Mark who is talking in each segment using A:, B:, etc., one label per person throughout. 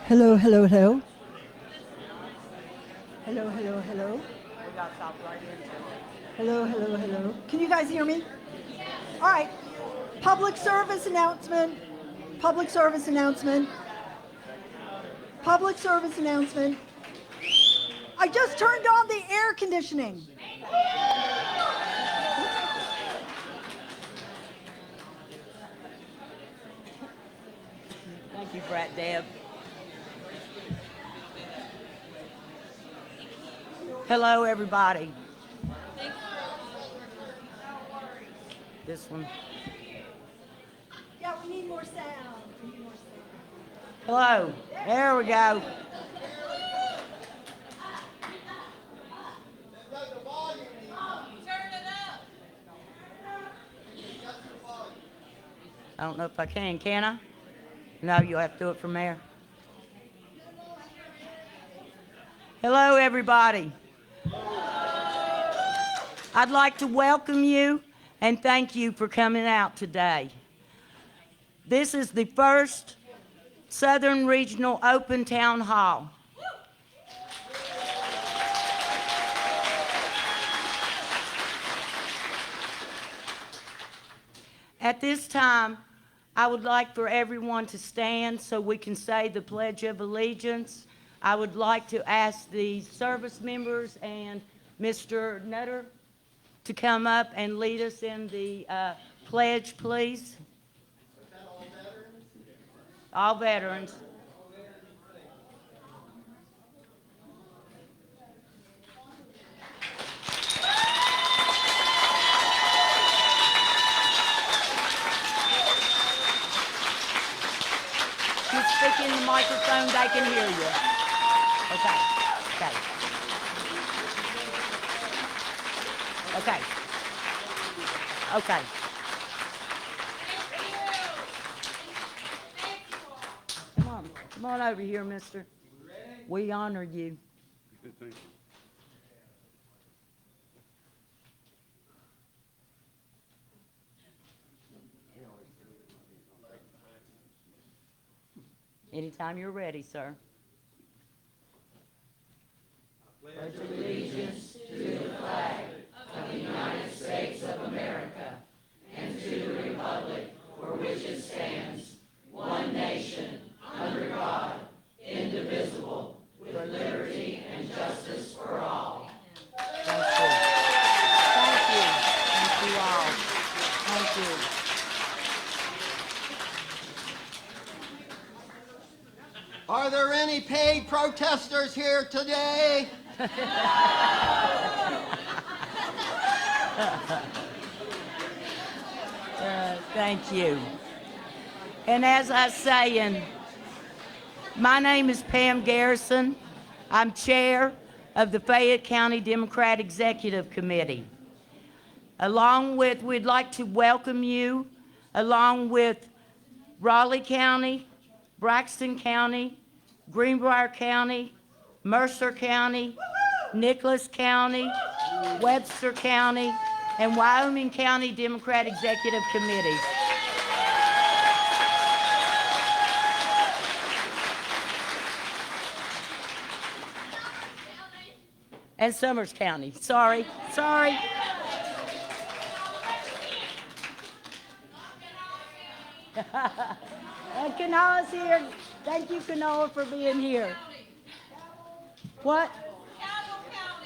A: Hello, hello, hello. Hello, hello, hello.
B: We got to talk right into it.
A: Hello, hello, hello. Can you guys hear me? All right. Public service announcement. Public service announcement. Public service announcement. I just turned on the air conditioning.
B: Thank you, Brat Deb. Hello, everybody. This one.
A: Yeah, we need more sound. We need more sound.
B: Hello. There we go. I don't know if I can I? No, you'll have to do it from there. Hello, everybody. I'd like to welcome you and thank you for coming out today. This is the first Southern Regional Open Town Hall. At this time, I would like for everyone to stand so we can say the Pledge of Allegiance. I would like to ask the service members and Mr. Nutter to come up and lead us in the pledge, please. All veterans. Speak in the microphone, they can hear you. Okay. Come on over here, mister. We honor you.
C: Thank you.
B: Anytime you're ready, sir. Pledge allegiance to the flag of the United States of America and to the republic for which it stands, one nation, under God, indivisible, with liberty and justice for all. Thank you. Thank you. Thank you all. Thank you.
D: Are there any paid protesters here today?
B: Thank you. And as I was saying, my name is Pam Garrison. I'm chair of the Fayette County Democrat Executive Committee. We'd like to welcome you, along with Raleigh County, Braxton County, Greenbrier County, Mercer County, Nicholas County, Webster County, and Wyoming County Democrat Executive Committees. And Summers County. Sorry. And Kanawha's here. Thank you, Kanawha, for being here. What?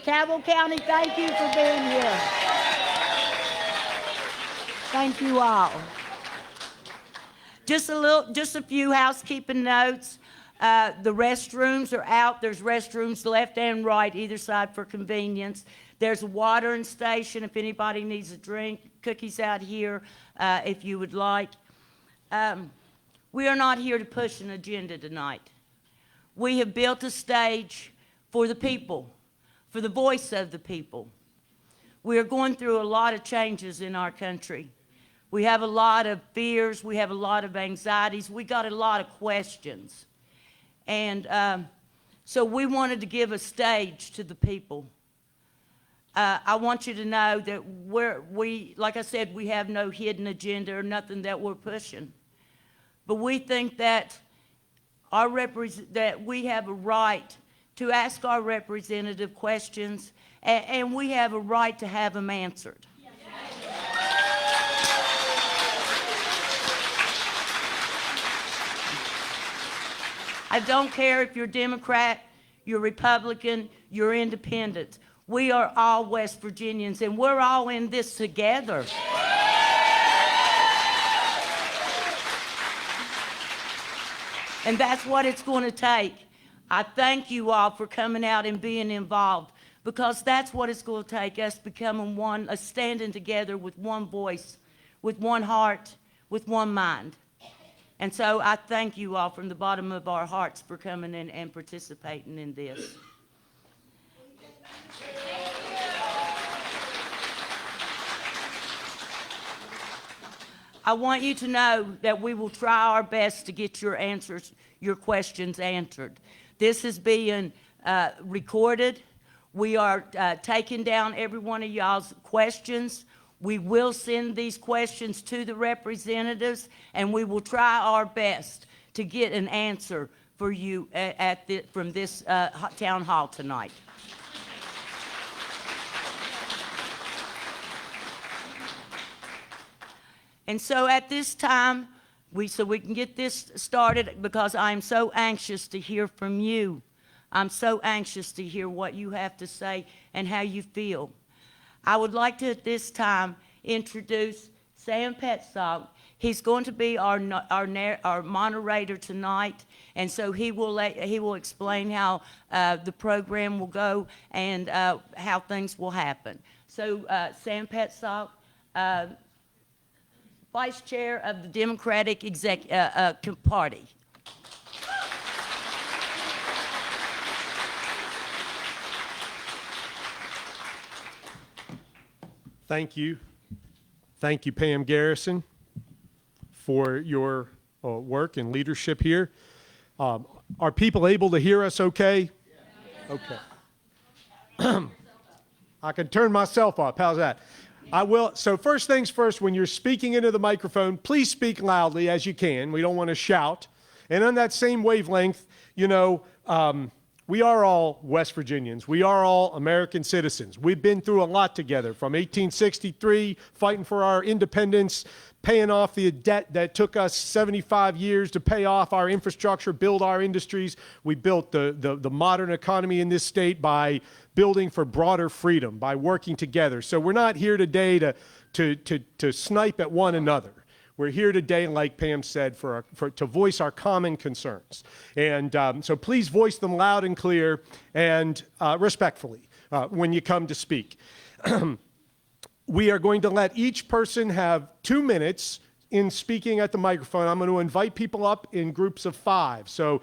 B: Cabell County, thank you for being here. Thank you all. Just a few housekeeping notes. The restrooms are out. There's restrooms left and right, either side for convenience. There's a watering station if anybody needs a drink. Cookies out here if you would like. We are not here to push an agenda tonight. We have built a stage for the people, for the voice of the people. We are going through a lot of changes in our country. We have a lot of fears. We have a lot of anxieties. We got a lot of questions. And so we wanted to give a stage to the people. I want you to know that like I said, we have no hidden agenda or nothing that we're pushing. But we think that that we have a right to ask our representative questions, and we have a right to have them answered. I don't care if you're Democrat, you're Republican, you're Independent. We are all West Virginians, and we're all in this together. And that's what it's going to take. I thank you all for coming out and being involved, because that's what it's going to take, us becoming one, us standing together with one voice, with one heart, with one mind. And so I thank you all from the bottom of our hearts for coming in and participating in this. I want you to know that we will try our best to get your answers, your questions answered. This is being recorded. We are taking down every one of y'all's questions. We will send these questions to the representatives, and we will try our best to get an answer for you from this town hall tonight. And so at this time, so we can get this started, because I'm so anxious to hear from you. I'm so anxious to hear what you have to say and how you feel. I would like to at this time introduce Sam Petzold. He's going to be our moderator tonight, and so he will explain how the program will go and how things will happen. So Sam Petzold, Vice Chair of the Democratic Party.
C: Thank you. Thank you, Pam Garrison, for your work and leadership here. Are people able to hear us okay? Okay. I can turn myself up. How's that? I will. So first things first, when you're speaking into the microphone, please speak loudly as you can. We don't want to shout. And on that same wavelength, we are all West Virginians. We are all American citizens. We've been through a lot together, from 1863, fighting for our independence, paying off the debt that took us 75 years to pay off our infrastructure, build our industries. We built the modern economy in this state by building for broader freedom, by working together. So we're not here today to snipe at one another. We're here today, like Pam said, to voice our common concerns. And so please voice them loud and clear and respectfully when you come to speak. We are going to let each person have 2 minutes in speaking at the microphone. I'm going to invite people up in groups of 5. So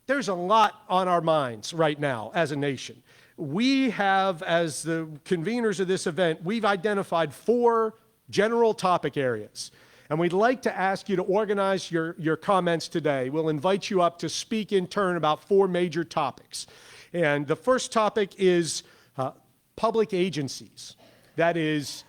C: there's a lot on our minds right now as a nation. We have, as the conveners of this event, we've identified 4 general topic areas. And we'd like to ask you to organize your comments today. We'll invite you up to speak in turn about 4 major topics. And the first topic is public agencies. That is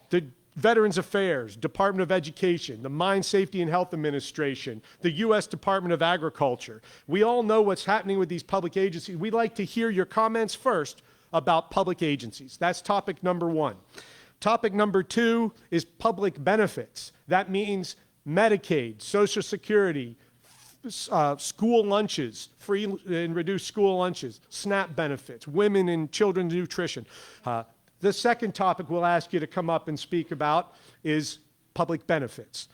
C: the Veterans Affairs, Department of Education, the Mine Safety and Health Administration, the U.S. Department of Agriculture. We all know what's happening with these public agencies. We'd like to hear your comments first about public agencies. That's topic number 1. Topic number 2 is public benefits. That means Medicaid, Social Security, school lunches, free and reduced school lunches, SNAP benefits, women and children's nutrition. The second topic we'll ask you to come up and speak about is public benefits.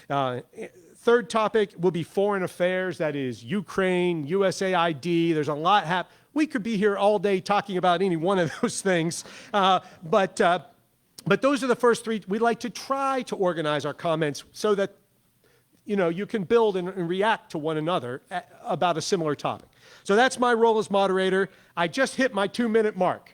C: Third topic will be foreign affairs. That is Ukraine, USAID. There's a lot happening. We could be here all day talking about any one of those things, but those are the first 3. We'd like to try to organize our comments so that you can build and react to one another about a similar topic. So that's my role as moderator. I just hit my 2-minute mark.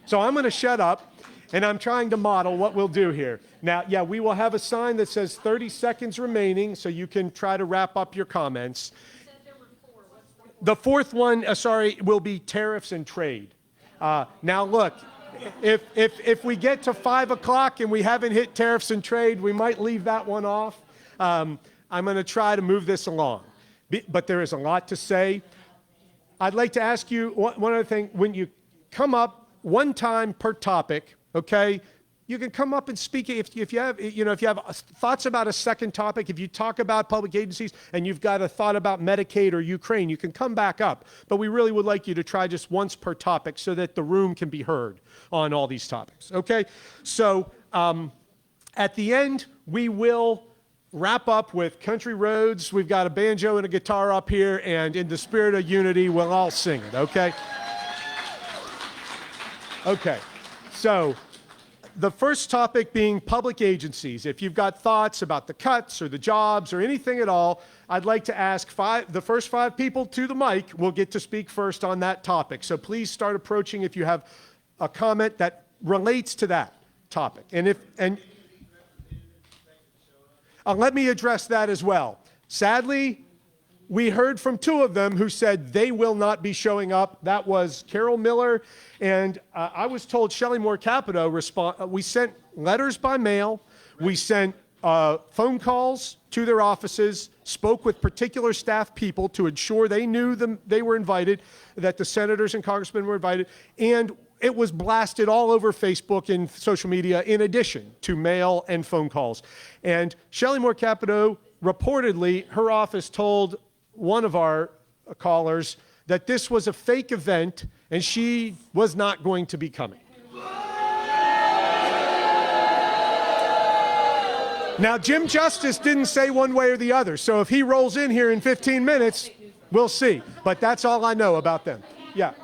C: So I'm going to shut up, and I'm trying to model what we'll do here. Now, yeah, we will have a sign that says 30 seconds remaining, so you can try to wrap up your comments.
E: You said there were 4. What's the
C: The fourth one, will be tariffs and trade. Now, look. If we get to 5 o'clock and we haven't hit tariffs and trade, we might leave that one off. I'm going to try to move this along. but there is a lot to say. I'd like to ask you one other thing. When you come up one time per topic, okay, you can come up and speak if you have, if you have thoughts about a second topic. If you talk about public agencies and you've got a thought about Medicaid or Ukraine, you can come back up. But we really would like you to try just once per topic so that the room can be heard on all these topics. Okay, so at the end we will wrap up with Country Roads. We've got a banjo and a guitar up here, and in the spirit of unity, we'll all sing it, okay? Okay, so the first topic being public agencies. If you've got thoughts about the cuts or the jobs or anything at all, I'd like to ask the first 5 people to the mic will get to speak first on that topic. So please start approaching if you have a comment that relates to that topic. Let me address that as well. Sadly, we heard from 2 of them who said they will not be showing up. That was Carol Miller, and I was told Shelley Moore Capito we sent letters by mail. We sent phone calls to their offices, spoke with particular staff people to ensure they knew they were invited, that the senators and congressmen were invited, and it was blasted all over Facebook and social media in addition to mail and phone calls. And Shelley Moore Capito, reportedly, her office told one of our callers that this was a fake event and she was not going to be coming. Now, Jim Justice didn't say one way or the other, so if he rolls in here in 15 minutes, we'll see. But that's all I know about them. Yeah.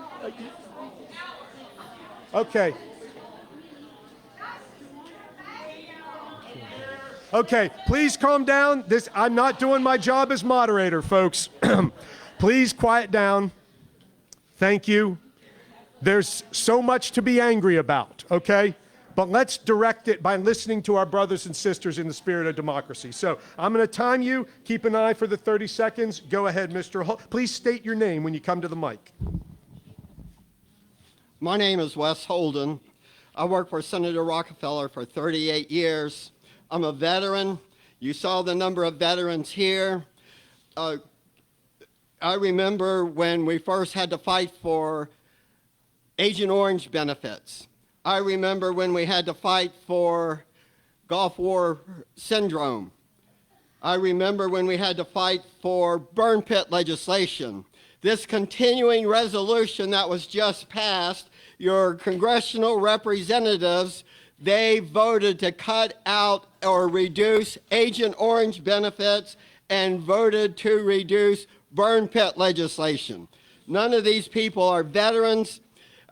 C: Okay. Okay, please calm down. I'm not doing my job as moderator, folks. Please quiet down. Thank you. There's so much to be angry about, okay? But let's direct it by listening to our brothers and sisters in the spirit of democracy. So I'm going to time you. Keep an eye for the 30 seconds. Go ahead, Mr. Holden. Please state your name when you come to the mic.
D: My name is Wes Holden. I worked for Senator Rockefeller for 38 years. I'm a veteran. You saw the number of veterans here. I remember when we first had to fight for Agent Orange benefits. I remember when we had to fight for Gulf War syndrome. I remember when we had to fight for burn pit legislation. This continuing resolution that was just passed, your congressional representatives, they voted to cut out or reduce Agent Orange benefits and voted to reduce burn pit legislation. None of these people are veterans.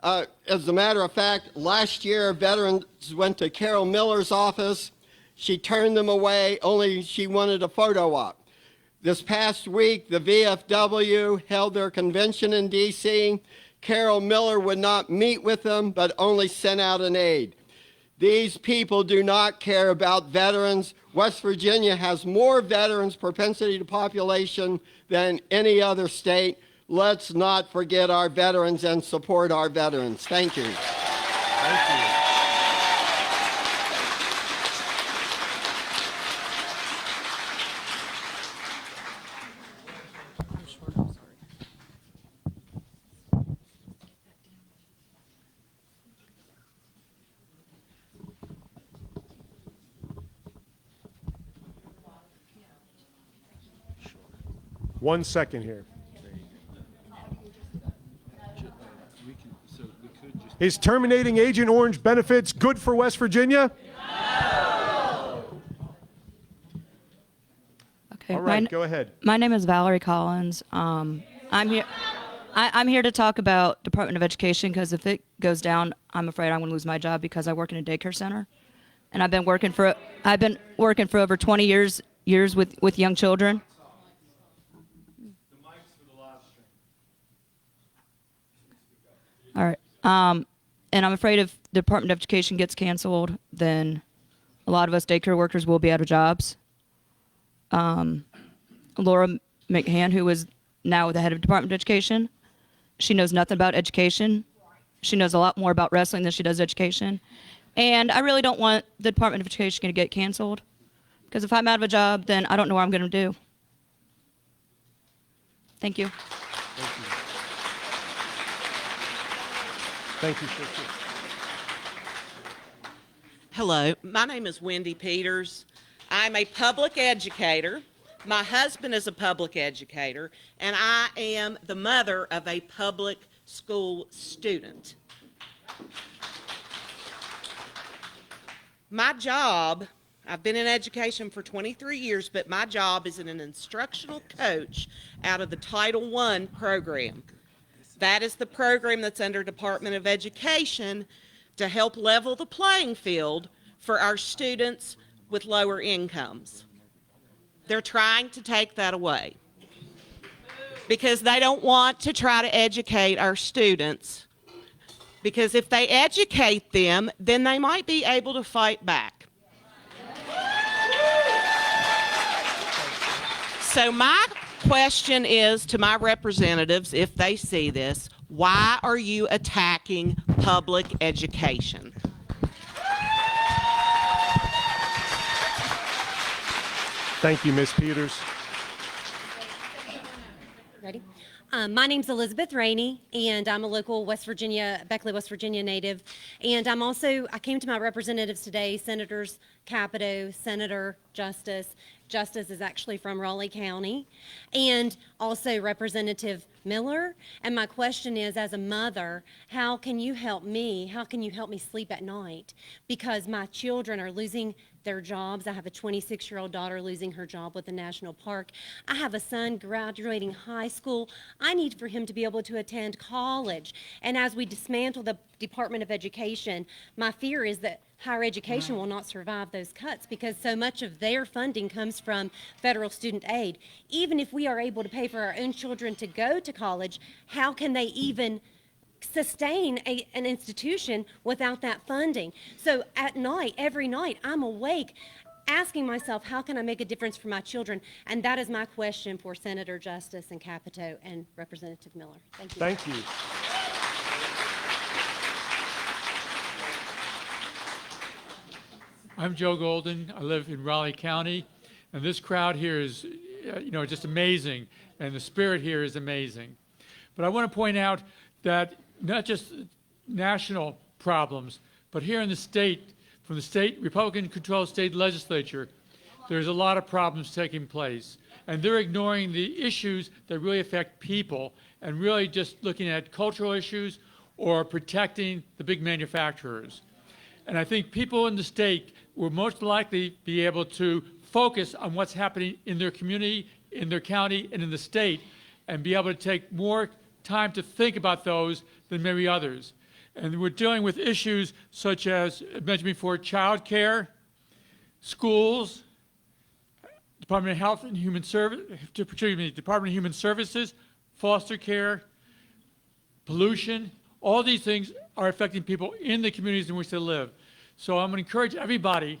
D: As a matter of fact, last year, veterans went to Carol Miller's office. She turned them away, only she wanted a photo op. This past week, the VFW held their convention in D.C. Carol Miller would not meet with them, but only sent out an aide. These people do not care about veterans. West Virginia has more veterans propensity to population than any other state. Let's not forget our veterans and support our veterans. Thank you.
C: Thank you. One second here. Is terminating Agent Orange benefits good for West Virginia? No.
F: Okay.
C: All right, go ahead.
F: My name is Valerie Collins. I'm here to talk about Department of Education because if it goes down, I'm afraid I'm going to lose my job because I work in a daycare center, and I've been working for over 20 years with young children. All right. And I'm afraid if the Department of Education gets canceled, then a lot of us daycare workers will be out of jobs. Laura McHann, who is now the head of Department of Education, she knows nothing about education. She knows a lot more about wrestling than she does education. And I really don't want the Department of Education to get canceled, because if I'm out of a job, then I don't know what I'm going to do. Thank you.
C: Thank you, sister.
G: Hello, my name is Wendy Peters. I'm a public educator. My husband is a public educator, and I am the mother of a public school student. My job, I've been in education for 23 years, but my job is an instructional coach out of the Title I program. That is the program that's under Department of Education to help level the playing field for our students with lower incomes. They're trying to take that away because they don't want to try to educate our students, because if they educate them, then they might be able to fight back. So my question is to my representatives, if they see this, why are you attacking public education?
C: Thank you, Ms. Peters.
H: Ready? My name's Elizabeth Rainey, and I'm a local West Virginia, Beckley, West Virginia native. And I came to my representatives today, Senators Capito, Senator Justice. Justice is actually from Raleigh County, and also Representative Miller. And my question is, as a mother, how can you help me? How can you help me sleep at night? Because my children are losing their jobs. I have a 26-year-old daughter losing her job with the National Park. I have a son graduating high school. I need for him to be able to attend college. And as we dismantle the Department of Education, my fear is that higher education will not survive those cuts because so much of their funding comes from federal student aid. Even if we are able to pay for our own children to go to college, how can they even sustain an institution without that funding? So at night, every night, I'm awake asking myself, how can I make a difference for my children? And that is my question for Senator Justice and Capito and Representative Miller. Thank you.
C: Thank you.
I: I'm Joe Golden. I live in Raleigh County, and this crowd here is, just amazing, and the spirit here is amazing. But I want to point out that not just national problems, but here in the state, from the state, Republican-controlled state legislature, there's a lot of problems taking place. And they're ignoring the issues that really affect people and really just looking at cultural issues or protecting the big manufacturers. And I think people in the state will most likely be able to focus on what's happening in their community, in their county, and in the state, and be able to take more time to think about those than maybe others. And we're dealing with issues such as, I mentioned before, child care, schools, Department of Health and Human Department of Human Services, foster care, pollution. All these things are affecting people in the communities in which they live. So I'm going to encourage everybody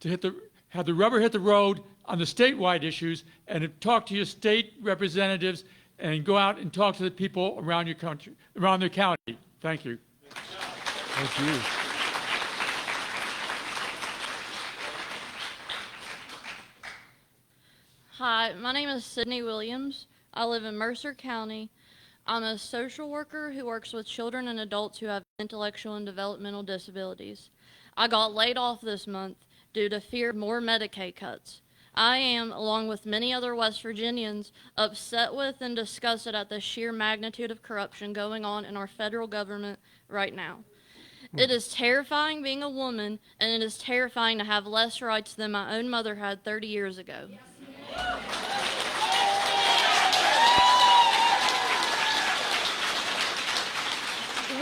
I: to have the rubber hit the road on the statewide issues and to talk to your state representatives and go out and talk to the people around your country, around their county. Thank you.
C: Thank you.
E: Hi, my name is Sydney Williams. I live in Mercer County. I'm a social worker who works with children and adults who have intellectual and developmental disabilities. I got laid off this month due to fear of more Medicaid cuts. I am, along with many other West Virginians, upset with and disgusted at the sheer magnitude of corruption going on in our federal government right now. It is terrifying being a woman, and it is terrifying to have less rights than my own mother had 30 years ago.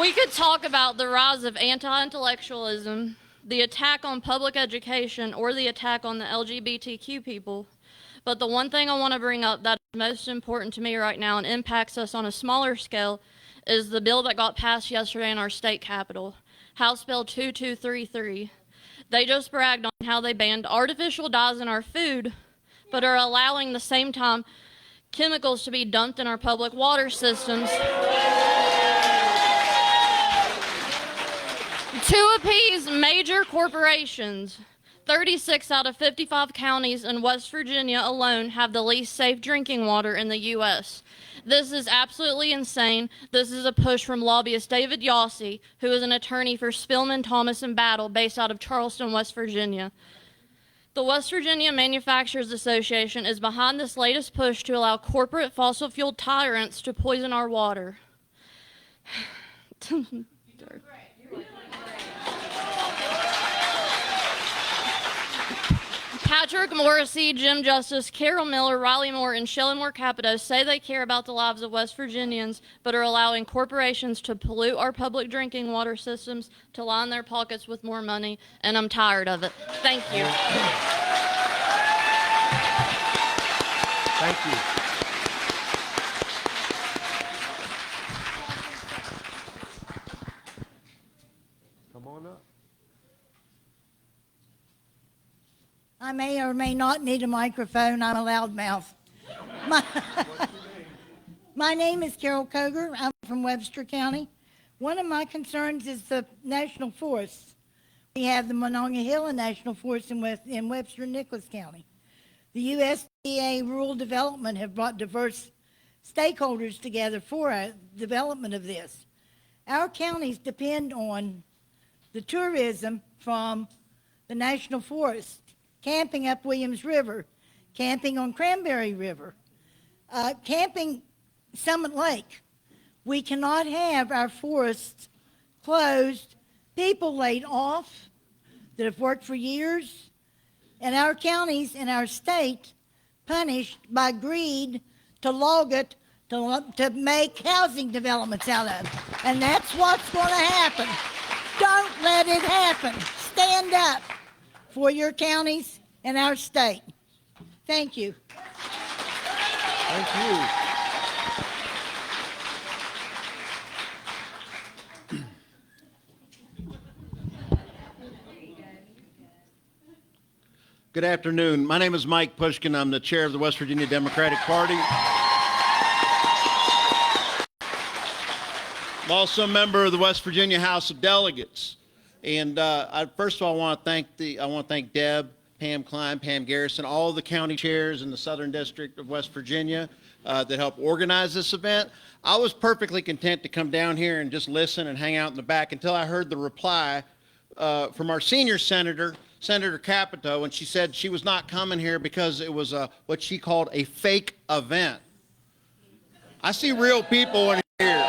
E: We could talk about the rise of anti-intellectualism, the attack on public education, or the attack on the LGBTQ people. But the one thing I want to bring up that is most important to me right now and impacts us on a smaller scale is the bill that got passed yesterday in our state capitol, House Bill 2233. They just bragged on how they banned artificial dyes in our food, but are allowing the same time chemicals to be dumped in our public water systems to appease major corporations. 36 out of 55 counties in West Virginia alone have the least safe drinking water in the U.S. This is absolutely insane. This is a push from lobbyist David Yossi, who is an attorney for Spillman, Thomas, and Battle, based out of Charleston, West Virginia. The West Virginia Manufacturers Association is behind this latest push to allow corporate fossil fuel tyrants to poison our water. Patrick Morrissey, Jim Justice, Carol Miller, Riley Moore, and Shelley Moore Capito say they care about the lives of West Virginians, but are allowing corporations to pollute our public drinking water systems to line their pockets with more money, and I'm tired of it. Thank you.
C: Thank you. Come on up.
J: I may or may not need a microphone. I'm a loudmouth. My name is Carol Koger. I'm from Webster County. One of my concerns is the national forests. We have the Monongahela National Forest in Webster and Nicholas County. The USDA Rural Development have brought diverse stakeholders together for a development of this. Our counties depend on the tourism from the national forest, camping up Williams River, camping on Cranberry River, camping Summit Lake. We cannot have our forests closed, people laid off that have worked for years, and our counties and our state punished by greed to log it, to make housing developments out of it. And that's what's going to happen. Don't let it happen. Stand up for your counties and our state. Thank you.
C: Thank you.
K: Good afternoon. My name is Mike Pushkin. I'm the chair of the West Virginia Democratic Party. I'm also a member of the West Virginia House of Delegates. And first of all, I want to thank Deb, Pam Klein, Pam Garrison, all of the county chairs in the Southern District of West Virginia that helped organize this event. I was perfectly content to come down here and just listen and hang out in the back until I heard the reply from our senior senator, Senator Capito, and she said she was not coming here because it was what she called a fake event. I see real people in here.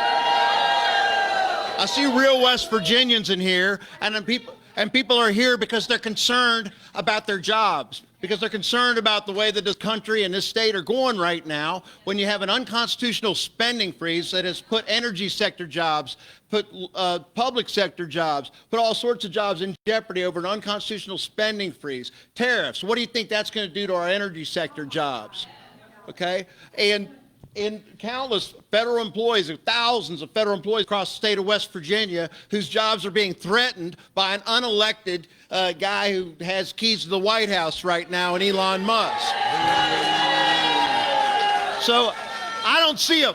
K: I see real West Virginians in here, and people are here because they're concerned about their jobs, because they're concerned about the way that this country and this state are going right now when you have an unconstitutional spending freeze that has put energy sector jobs, put public sector jobs, put all sorts of jobs in jeopardy over an unconstitutional spending freeze. Tariffs, what do you think that's going to do to our energy sector jobs? Okay? And countless federal employees, thousands of federal employees across the state of West Virginia whose jobs are being threatened by an unelected guy who has keys to the White House right now, and Elon Musk. So I don't see a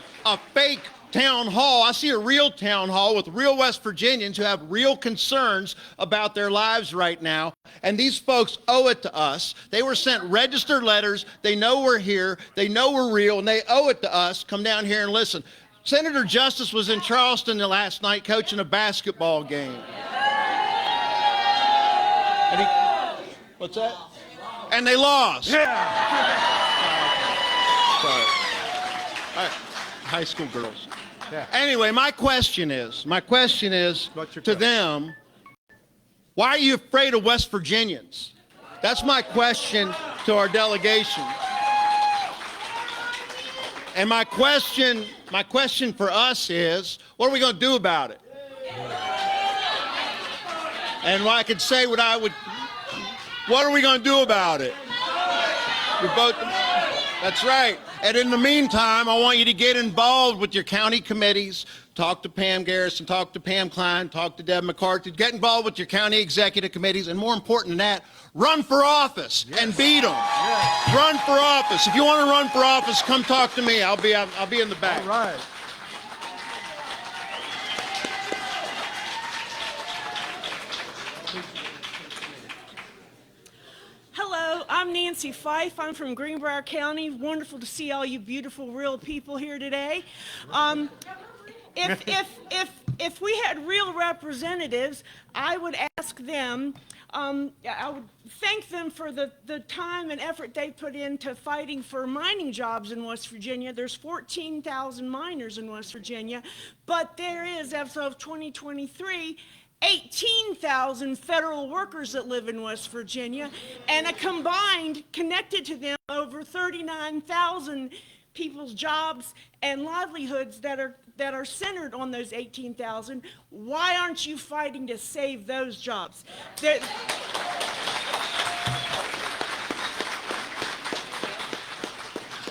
K: fake town hall. I see a real town hall with real West Virginians who have real concerns about their lives right now. And these folks owe it to us. They were sent registered letters. They know we're here. They know we're real, and they owe it to us. Come down here and listen. Senator Justice was in Charleston last night coaching a basketball game. What's that? And they lost.
C: Yeah.
K: Sorry. All right. High school girls.
C: Yeah.
K: Anyway, my question is to them, why are you afraid of West Virginians? That's my question to our delegation. And my question for us is, what are we going to do about it? And I could say what are we going to do about it? We vote. That's right. And in the meantime, I want you to get involved with your county committees. Talk to Pam Garrison, talk to Pam Klein, talk to Deb McCarthy. Get involved with your county executive committees. And more important than that, run for office and beat them. Yes. Run for office. If you want to run for office, come talk to me. I'll be in the back.
C: All right.
L: I'm Nancy Fife. I'm from Greenbrier County. Wonderful to see all you beautiful, real people here today. If we had real representatives, I would ask them, I would thank them for the time and effort they put into fighting for mining jobs in West Virginia. There's 14,000 miners in West Virginia, but there is, as of 2023, 18,000 federal workers that live in West Virginia, and a combined, connected to them, over 39,000 people's jobs and livelihoods that are centered on those 18,000. Why aren't you fighting to save those jobs?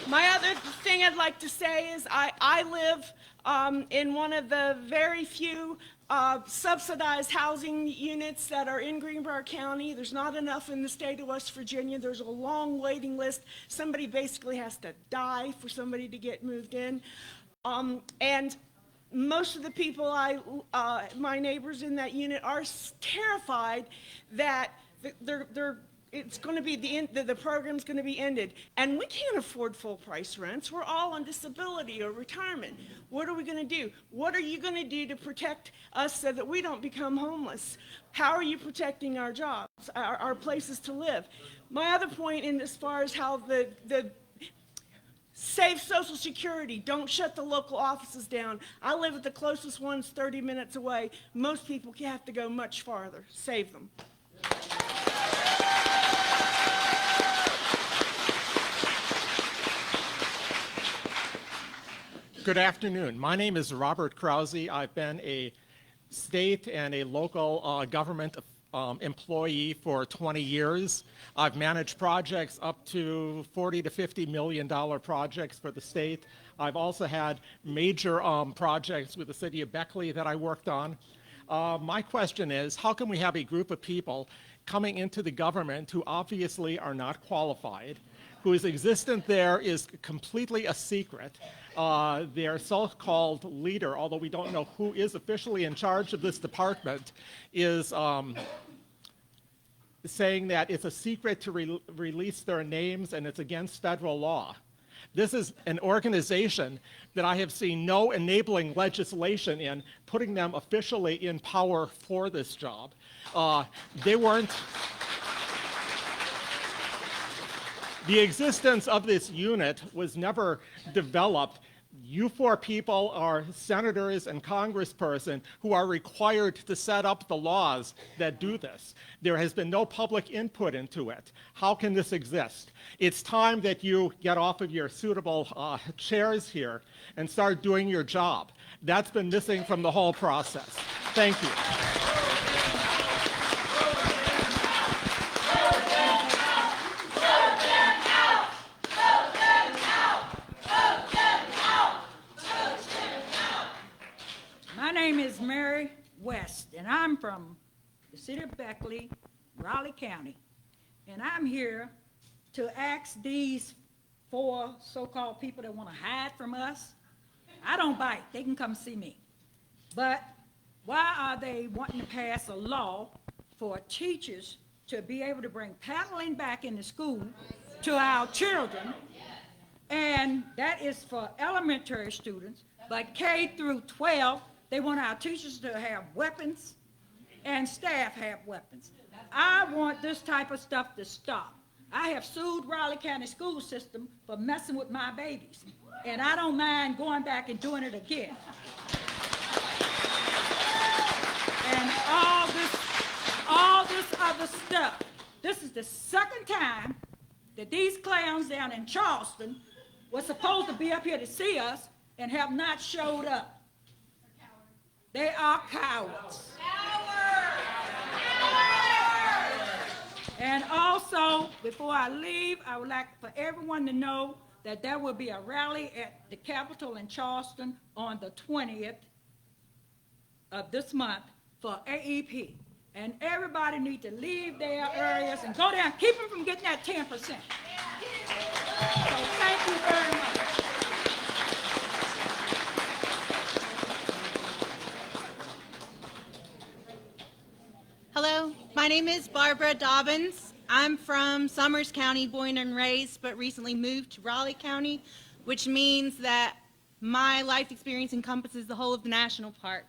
L: My other thing I'd like to say is I live in one of the very few subsidized housing units that are in Greenbrier County. There's not enough in the state of West Virginia. There's a long waiting list. Somebody basically has to die for somebody to get moved in. And most of the people, my neighbors in that unit, are terrified that it's going to be the program's going to be ended. And we can't afford full price rents. We're all on disability or retirement. What are we going to do? What are you going to do to protect us so that we don't become homeless? How are you protecting our jobs, our places to live? My other point in as far as how the save Social Security, don't shut the local offices down. I live at the closest ones 30 minutes away. Most people have to go much farther. Save them.
M: Good afternoon. My name is Robert Krause. I've been a state and a local government employee for 20 years. I've managed projects up to $40 to $50 million projects for the state. I've also had major projects with the city of Beckley that I worked on. My question is, how can we have a group of people coming into the government who obviously are not qualified, whose existence there is completely a secret? Their so-called leader, although we don't know who is officially in charge of this department, is saying that it's a secret to release their names and it's against federal law. This is an organization that I have seen no enabling legislation in, putting them officially in power for this job. They weren't. The existence of this unit was never developed. You four people are senators and congressperson who are required to set up the laws that do this. There has been no public input into it. How can this exist? It's time that you get off of your suitable chairs here and start doing your job. That's been missing from the whole process. Thank you.
N: My name is Mary West, and I'm from the city of Beckley, Raleigh County. And I'm here to ask these four so-called people that want to hide from us. I don't bite. They can come see me. But why are they wanting to pass a law for teachers to be able to bring paddling back into school to our children? And that is for elementary students, but K through 12, they want our teachers to have weapons and staff have weapons. I want this type of stuff to stop. I have sued Raleigh County school system for messing with my babies, and I don't mind going back and doing it again. And all this other stuff. This is the second time that these clowns down in Charleston were supposed to be up here to see us and have not showed up. They are cowards. And also, before I leave, I would like for everyone to know that there will be a rally at the Capitol in Charleston on the 20th of this month for AEP. And everybody needs to leave their areas and go down, keep them from getting that 10%. So thank you very much.
O: Hello, my name is Barbara Dobbins. I'm from Summers County, born and raised, but recently moved to Raleigh County, which means that my life experience encompasses the whole of the national park.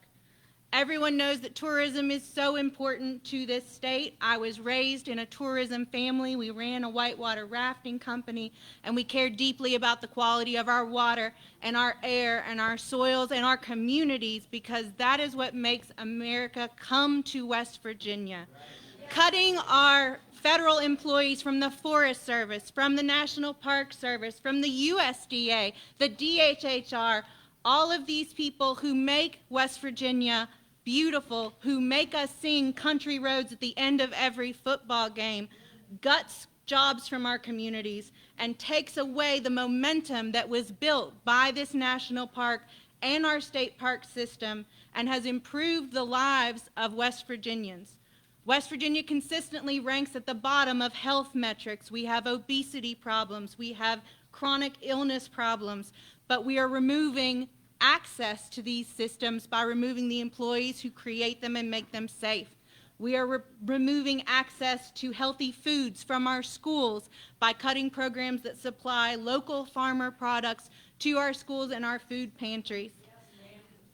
O: Everyone knows that tourism is so important to this state. I was raised in a tourism family. We ran a whitewater rafting company, and we cared deeply about the quality of our water and our air and our soils and our communities, because that is what makes America come to West Virginia. Cutting our federal employees from the Forest Service, from the National Park Service, from the USDA, the DHHR, all of these people who make West Virginia beautiful, who make us sing country roads at the end of every football game, guts jobs from our communities and takes away the momentum that was built by this national park and our state park system and has improved the lives of West Virginians. West Virginia consistently ranks at the bottom of health metrics. We have obesity problems, we have chronic illness problems, but we are removing access to these systems by removing the employees who create them and make them safe. We are removing access to healthy foods from our schools by cutting programs that supply local farmer products to our schools and our food pantries.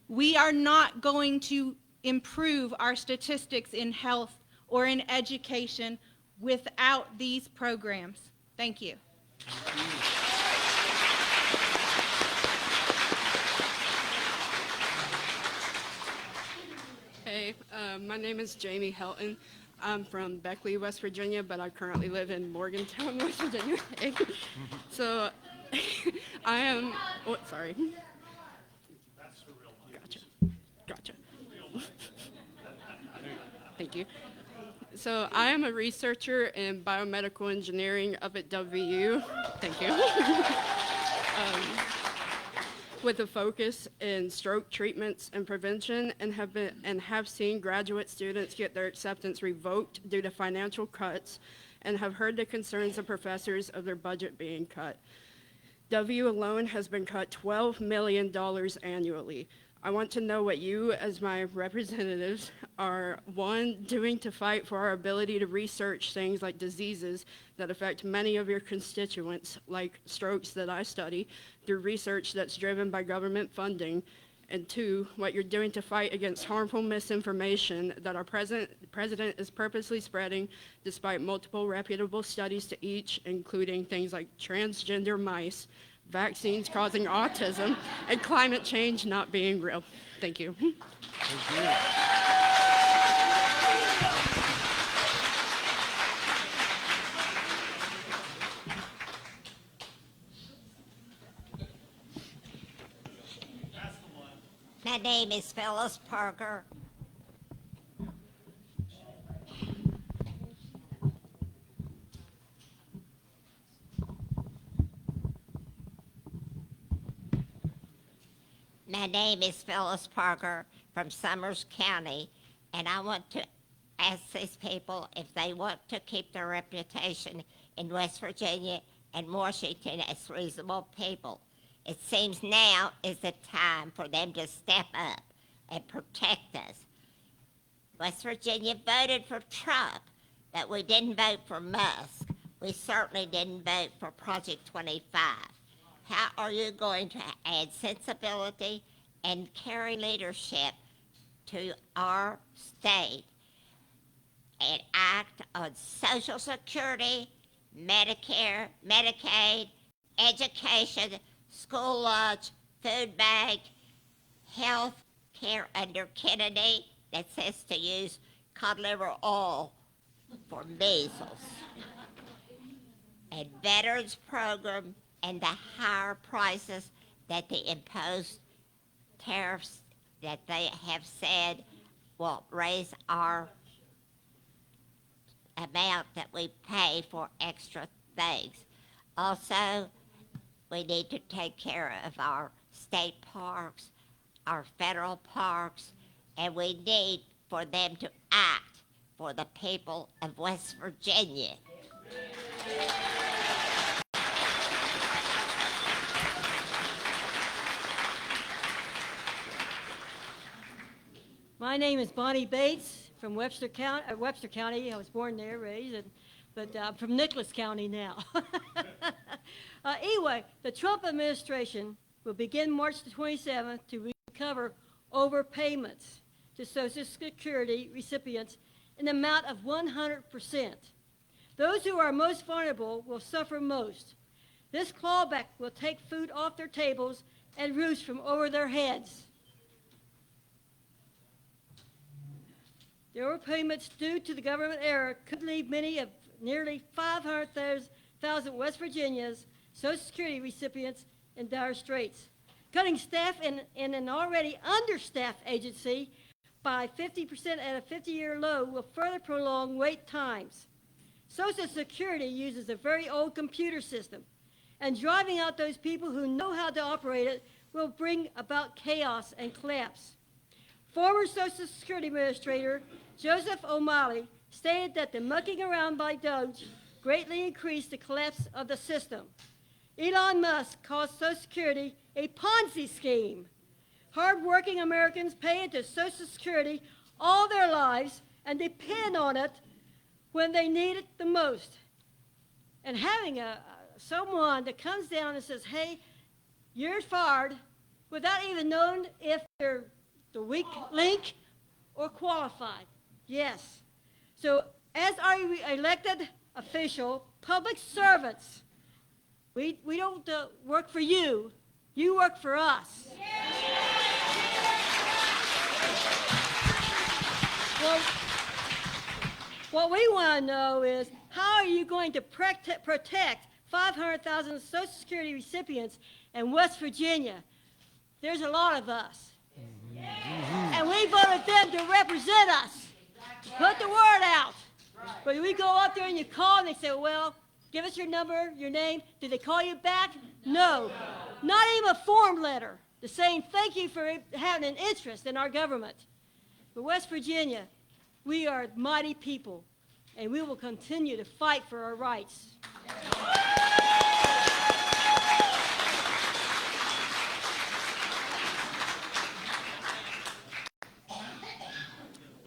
O: We are not going to improve our statistics in health or in education without these programs. Thank you.
P: Hey, my name is Jamie Helton. I'm from Beckley, West Virginia, but I currently live in Morgantown, West Virginia. So I am, oh, sorry. Gotcha. Thank you. So I am a researcher in biomedical engineering up at WU. Thank you. With a focus in stroke treatments and prevention, and have seen graduate students get their acceptance revoked due to financial cuts, and have heard the concerns of professors of their budget being cut. W alone has been cut $12 million annually. I want to know what you, as my representatives, are, one, doing to fight for our ability to research things like diseases that affect many of your constituents, like strokes that I study, through research that's driven by government funding, and two, what you're doing to fight against harmful misinformation that our president is purposely spreading despite multiple reputable studies to each, including things like transgender mice, vaccines causing autism, and climate change not being real. Thank you.
C: Thank you.
Q: My name is Phyllis Parker. My name is Phyllis Parker from Summers County, and I want to ask these people if they want to keep their reputation in West Virginia and Washington as reasonable people. It seems now is the time for them to step up and protect us. West Virginia voted for Trump, but we didn't vote for Musk. We certainly didn't vote for Project 25. How are you going to add sensibility and carry leadership to our state and act on Social Security, Medicare, Medicaid, education, school lunch, food bank, health care under Kennedy that says to use cod liver oil for measles, and veterans program and the higher prices that the imposed tariffs that they have said will raise our amount that we pay for extra things. Also, we need to take care of our state parks, our federal parks, and we need for them to act for the people of West Virginia.
R: My name is Bonnie Bates from Webster County. I was born there, raised, and but I'm from Nicholas County now. Anyway, the Trump administration will begin March the 27th to recover overpayments to Social Security recipients in the amount of 100%. Those who are most vulnerable will suffer most. This clawback will take food off their tables and roofs from over their heads. The overpayments due to the government error could leave many of nearly 500,000 West Virginians Social Security recipients in dire straits. Cutting staff in an already understaffed agency by 50% at a 50-year low will further prolong wait times. Social Security uses a very old computer system, and driving out those people who know how to operate it will bring about chaos and collapse. Former Social Security Administrator Joseph O'Malley stated that the mucking around by Doge greatly increased the collapse of the system. Elon Musk calls Social Security a Ponzi scheme. Hard-working Americans pay into Social Security all their lives and depend on it when they need it the most. And having someone that comes down and says, hey, you're fired, without even knowing if they're the weak link or qualified. Yes. So as our elected official, public servants, we don't work for you. You work for us. Well, what we want to know is, how are you going to protect 500,000 Social Security recipients in West Virginia? There's a lot of us. And we voted them to represent us. Put the word out. But we go up there and you call and they say, well, give us your number, your name. Did they call you back? No. Not even a form letter to saying thank you for having an interest in our government. But West Virginia, we are mighty people, and we will continue to fight for our rights.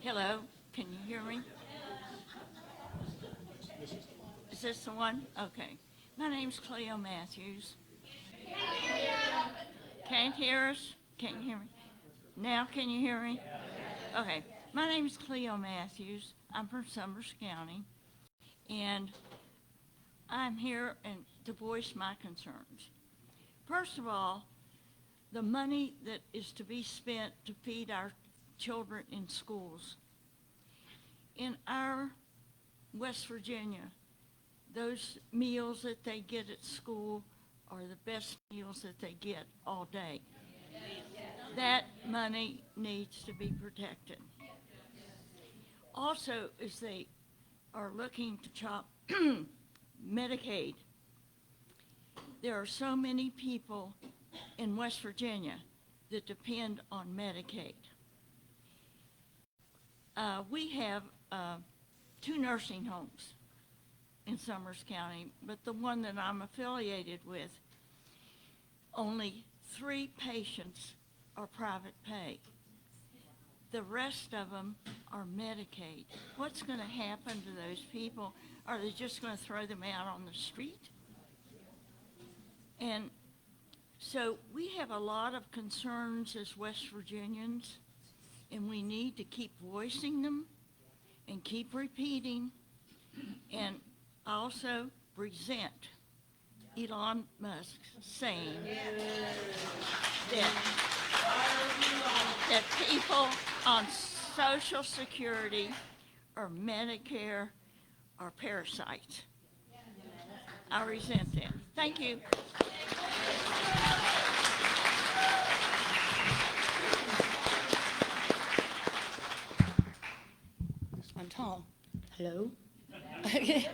S: Hello, can you hear me? Is this the one? Okay. My name's Cleo Matthews. Can't hear us? Can't hear me? Now can you hear me? Okay. My name's Cleo Matthews. I'm from Summers County, and I'm here to voice my concerns. First of all, the money that is to be spent to feed our children in schools. In our West Virginia, those meals that they get at school are the best meals that they get all day. That money needs to be protected. Also, as they are looking to chop Medicaid, there are so many people in West Virginia that depend on Medicaid. We have 2 nursing homes in Summers County, but the one that I'm affiliated with, only 3 patients are private pay. The rest of them are Medicaid. What's going to happen to those people? Are they just going to throw them out on the street? And so we have a lot of concerns as West Virginians, and we need to keep voicing them and keep repeating. And also resent Elon Musk saying that people on Social Security or Medicare are parasites. I resent that. Thank you.
T: I'm tall. Hello. Yeah.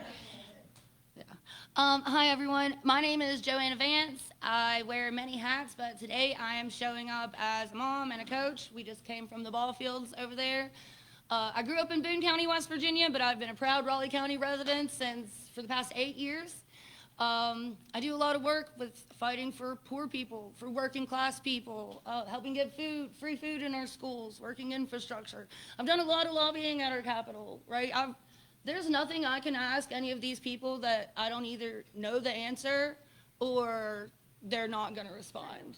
T: Hi, everyone. My name is Joanna Vance. I wear many hats, but today I am showing up as a mom and a coach. We just came from the ball fields over there. I grew up in Boone County, West Virginia, but I've been a proud Raleigh County resident for the past 8 years. I do a lot of work with fighting for poor people, for working class people, helping get free food in our schools, working infrastructure. I've done a lot of lobbying at our Capitol, right? there's nothing I can ask any of these people that I don't either know the answer or they're not going to respond.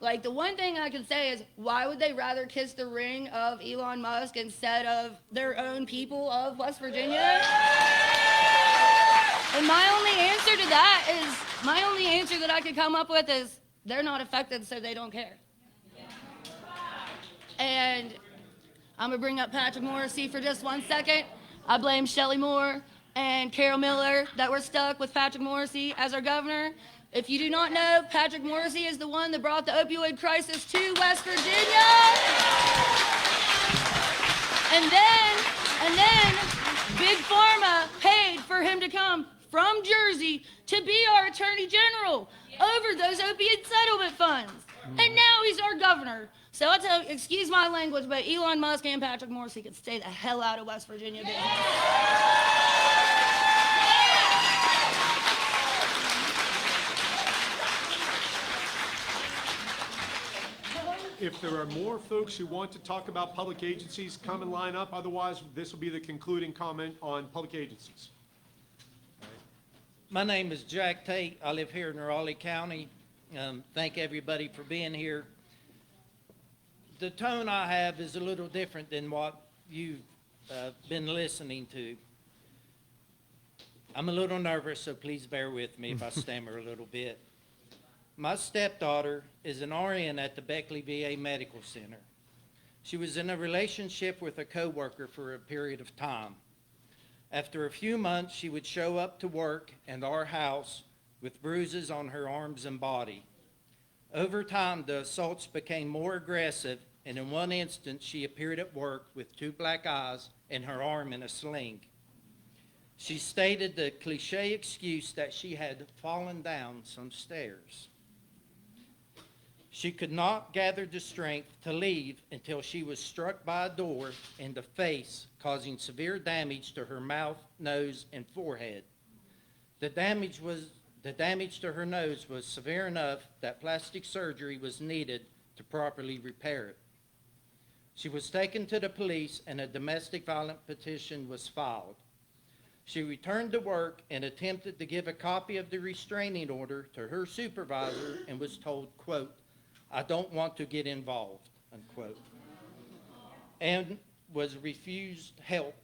T: Like, the one thing I can say is, why would they rather kiss the ring of Elon Musk instead of their own people of West Virginia? And my only answer that I could come up with is, they're not affected, so they don't care. And I'm gonna bring up Patrick Morrissey for just 1 second. I blame Shelley Moore and Carol Miller that we're stuck with Patrick Morrissey as our governor. If you do not know, Patrick Morrissey is the one that brought the opioid crisis to West Virginia. And then Big Pharma paid for him to come from Jersey to be our Attorney General over those opiate settlement funds. And now he's our governor. So I tell you, excuse my language, but Elon Musk and Patrick Morrissey could stay the hell out of West Virginia.
C: If there are more folks who want to talk about public agencies, come and line up. Otherwise, this will be the concluding comment on public agencies.
U: My name is Jack Tate. I live here in Raleigh County. Thank everybody for being here. The tone I have is a little different than what you've been listening to. I'm a little nervous, so please bear with me if I stammer a little bit. My stepdaughter is an RN at the Beckley VA Medical Center. She was in a relationship with a coworker for a period of time. After a few months, she would show up to work and our house with bruises on her arms and body. Over time, the assaults became more aggressive, and in one instance, she appeared at work with 2 black eyes and her arm in a sling. She stated the cliche excuse that she had fallen down some stairs. She could not gather the strength to leave until she was struck by a door in the face, causing severe damage to her mouth, nose, and forehead. The damage to her nose was severe enough that plastic surgery was needed to properly repair it. She was taken to the police and a domestic violence petition was filed. She returned to work and attempted to give a copy of the restraining order to her supervisor and was told, quote, "I don't want to get involved," unquote, and was refused help.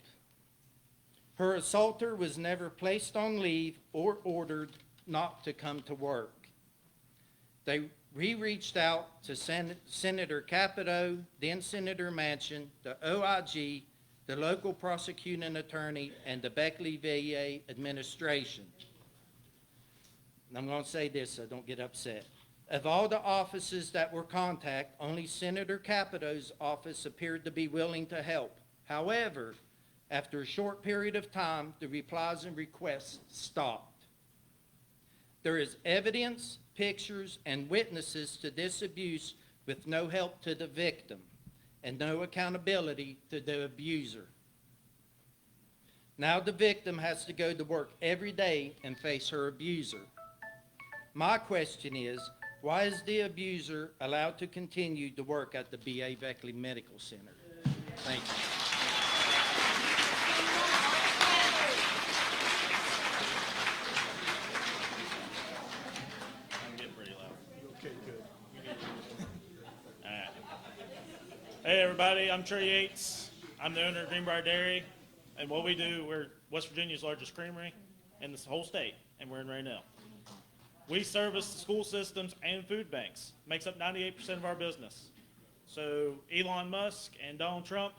U: Her assaulter was never placed on leave or ordered not to come to work. We reached out to Senator Capito, then Senator Manchin, the OIG, the local prosecuting attorney, and the Beckley VA administration. And I'm going to say this so don't get upset. Of all the offices that were contacted, only Senator Capito's office appeared to be willing to help. However, after a short period of time, the replies and requests stopped. There is evidence, pictures, and witnesses to this abuse with no help to the victim and no accountability to the abuser. Now the victim has to go to work every day and face her abuser. My question is, why is the abuser allowed to continue to work at the B.A. Beckley Medical Center? Thank you.
V: I'm getting pretty loud.
C: Okay, good.
V: All right. Hey, everybody. I'm Trey Yates. I'm the owner of Greenbrier Dairy. And what we do, we're West Virginia's largest creamery in this whole state, and we're in Raynell. We service the school systems and food banks. Makes up 98% of our business. So Elon Musk and Donald Trump,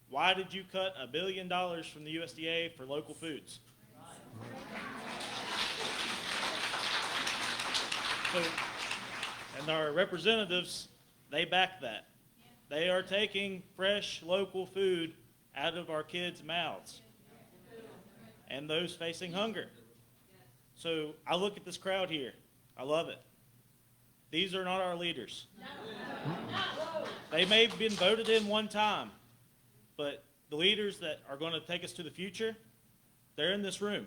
V: why did you cut $1 billion from the USDA for local foods? So, and our representatives, they back that. They are taking fresh local food out of our kids' mouths and those facing hunger. So I look at this crowd here. I love it. These are not our leaders. They may have been voted in one time, but the leaders that are going to take us to the future, they're in this room.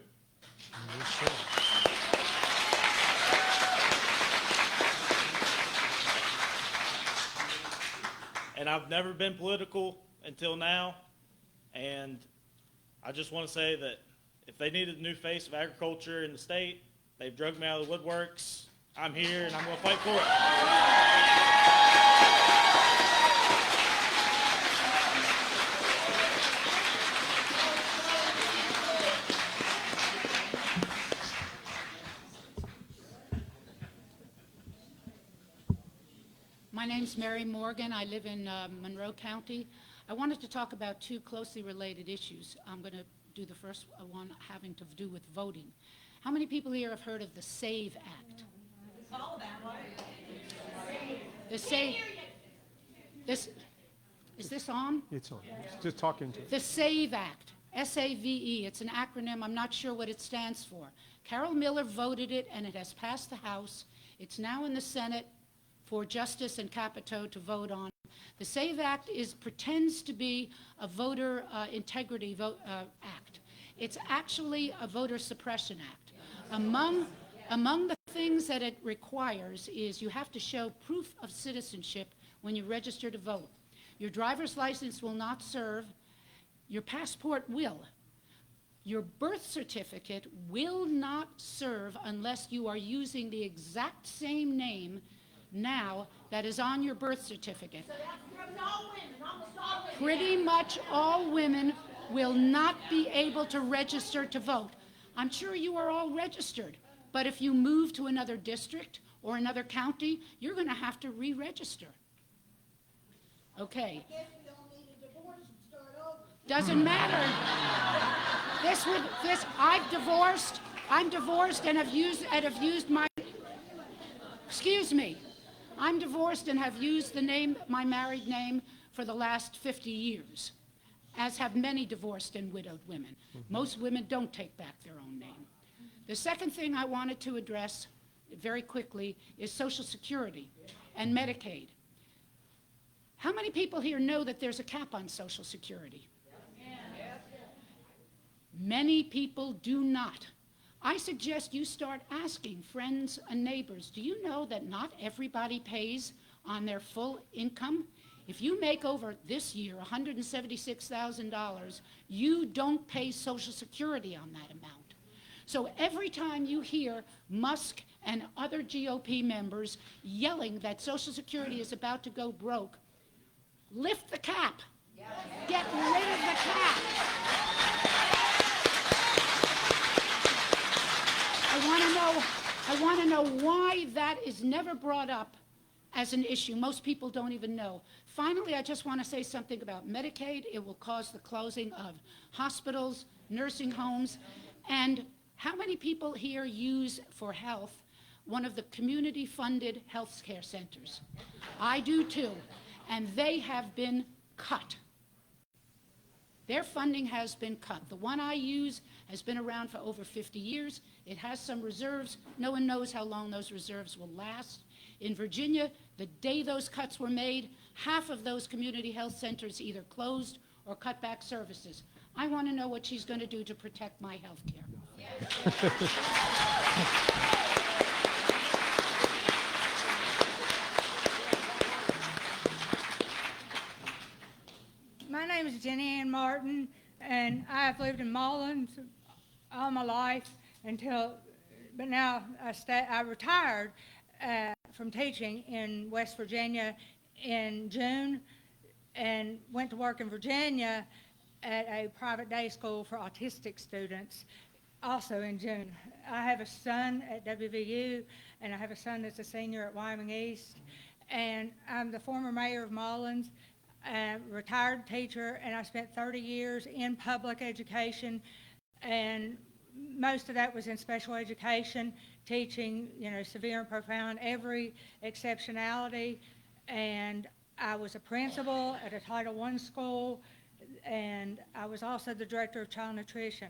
V: And I've never been political until now, and I just want to say that if they needed a new face of agriculture in the state, they've drugged me out of the woodworks. I'm here and I'm going to fight for it.
A: My name's Mary Morgan. I live in Monroe County. I wanted to talk about two closely related issues. I'm going to do the first one having to do with voting. How many people here have heard of the SAVE Act? The SAVE. Is this on?
C: It's on. Just talking to it.
A: The SAVE Act, S-A-V-E, it's an acronym, I'm not sure what it stands for. Carol Miller voted it and it has passed the House. It's now in the Senate for Justice and Capito to vote on. The SAVE Act pretends to be a voter integrity act. It's actually a voter suppression act. Among the things that it requires is you have to show proof of citizenship when you register to vote. Your driver's license will not serve. Your passport will. Your birth certificate will not serve unless you are using the exact same name now that is on your birth certificate.
B: So that's from all women, almost all women.
A: Pretty much all women will not be able to register to vote. I'm sure you are all registered, but if you move to another district or another county, you're going to have to re-register. Okay.
B: I guess we don't need a divorce and start over.
A: Doesn't matter. I'm divorced and have used my, excuse me. I'm divorced and have used my married name for the last 50 years, as have many divorced and widowed women. Most women don't take back their own name. The second thing I wanted to address very quickly is Social Security and Medicaid. How many people here know that there's a cap on Social Security? Many people do not. I suggest you start asking friends and neighbors, do you know that not everybody pays on their full income? If you make over this year $176,000, you don't pay Social Security on that amount. So every time you hear Musk and other GOP members yelling that Social Security is about to go broke, lift the cap. Get rid of the cap. I want to know why that is never brought up as an issue. Most people don't even know. Finally, I just want to say something about Medicaid. It will cause the closing of hospitals, nursing homes, and how many people here use for health one of the community-funded health care centers? I do too, and they have been cut. Their funding has been cut. The one I use has been around for over 50 years. It has some reserves. No one knows how long those reserves will last. In Virginia, the day those cuts were made, half of those community health centers either closed or cut back services. I want to know what she's going to do to protect my health care.
W: My name is Jenny Ann Martin, and I've lived in Mullins all my life but now I retired from teaching in West Virginia in June and went to work in Virginia at a private day school for autistic students also in June. I have a son at WVU, and I have a son that's a senior at Wyoming East, and I'm the former mayor of Mullins, retired teacher, and I spent 30 years in public education, and most of that was in special education, teaching, severe and profound, every exceptionality, and I was a principal at a Title I school, and I was also the director of child nutrition.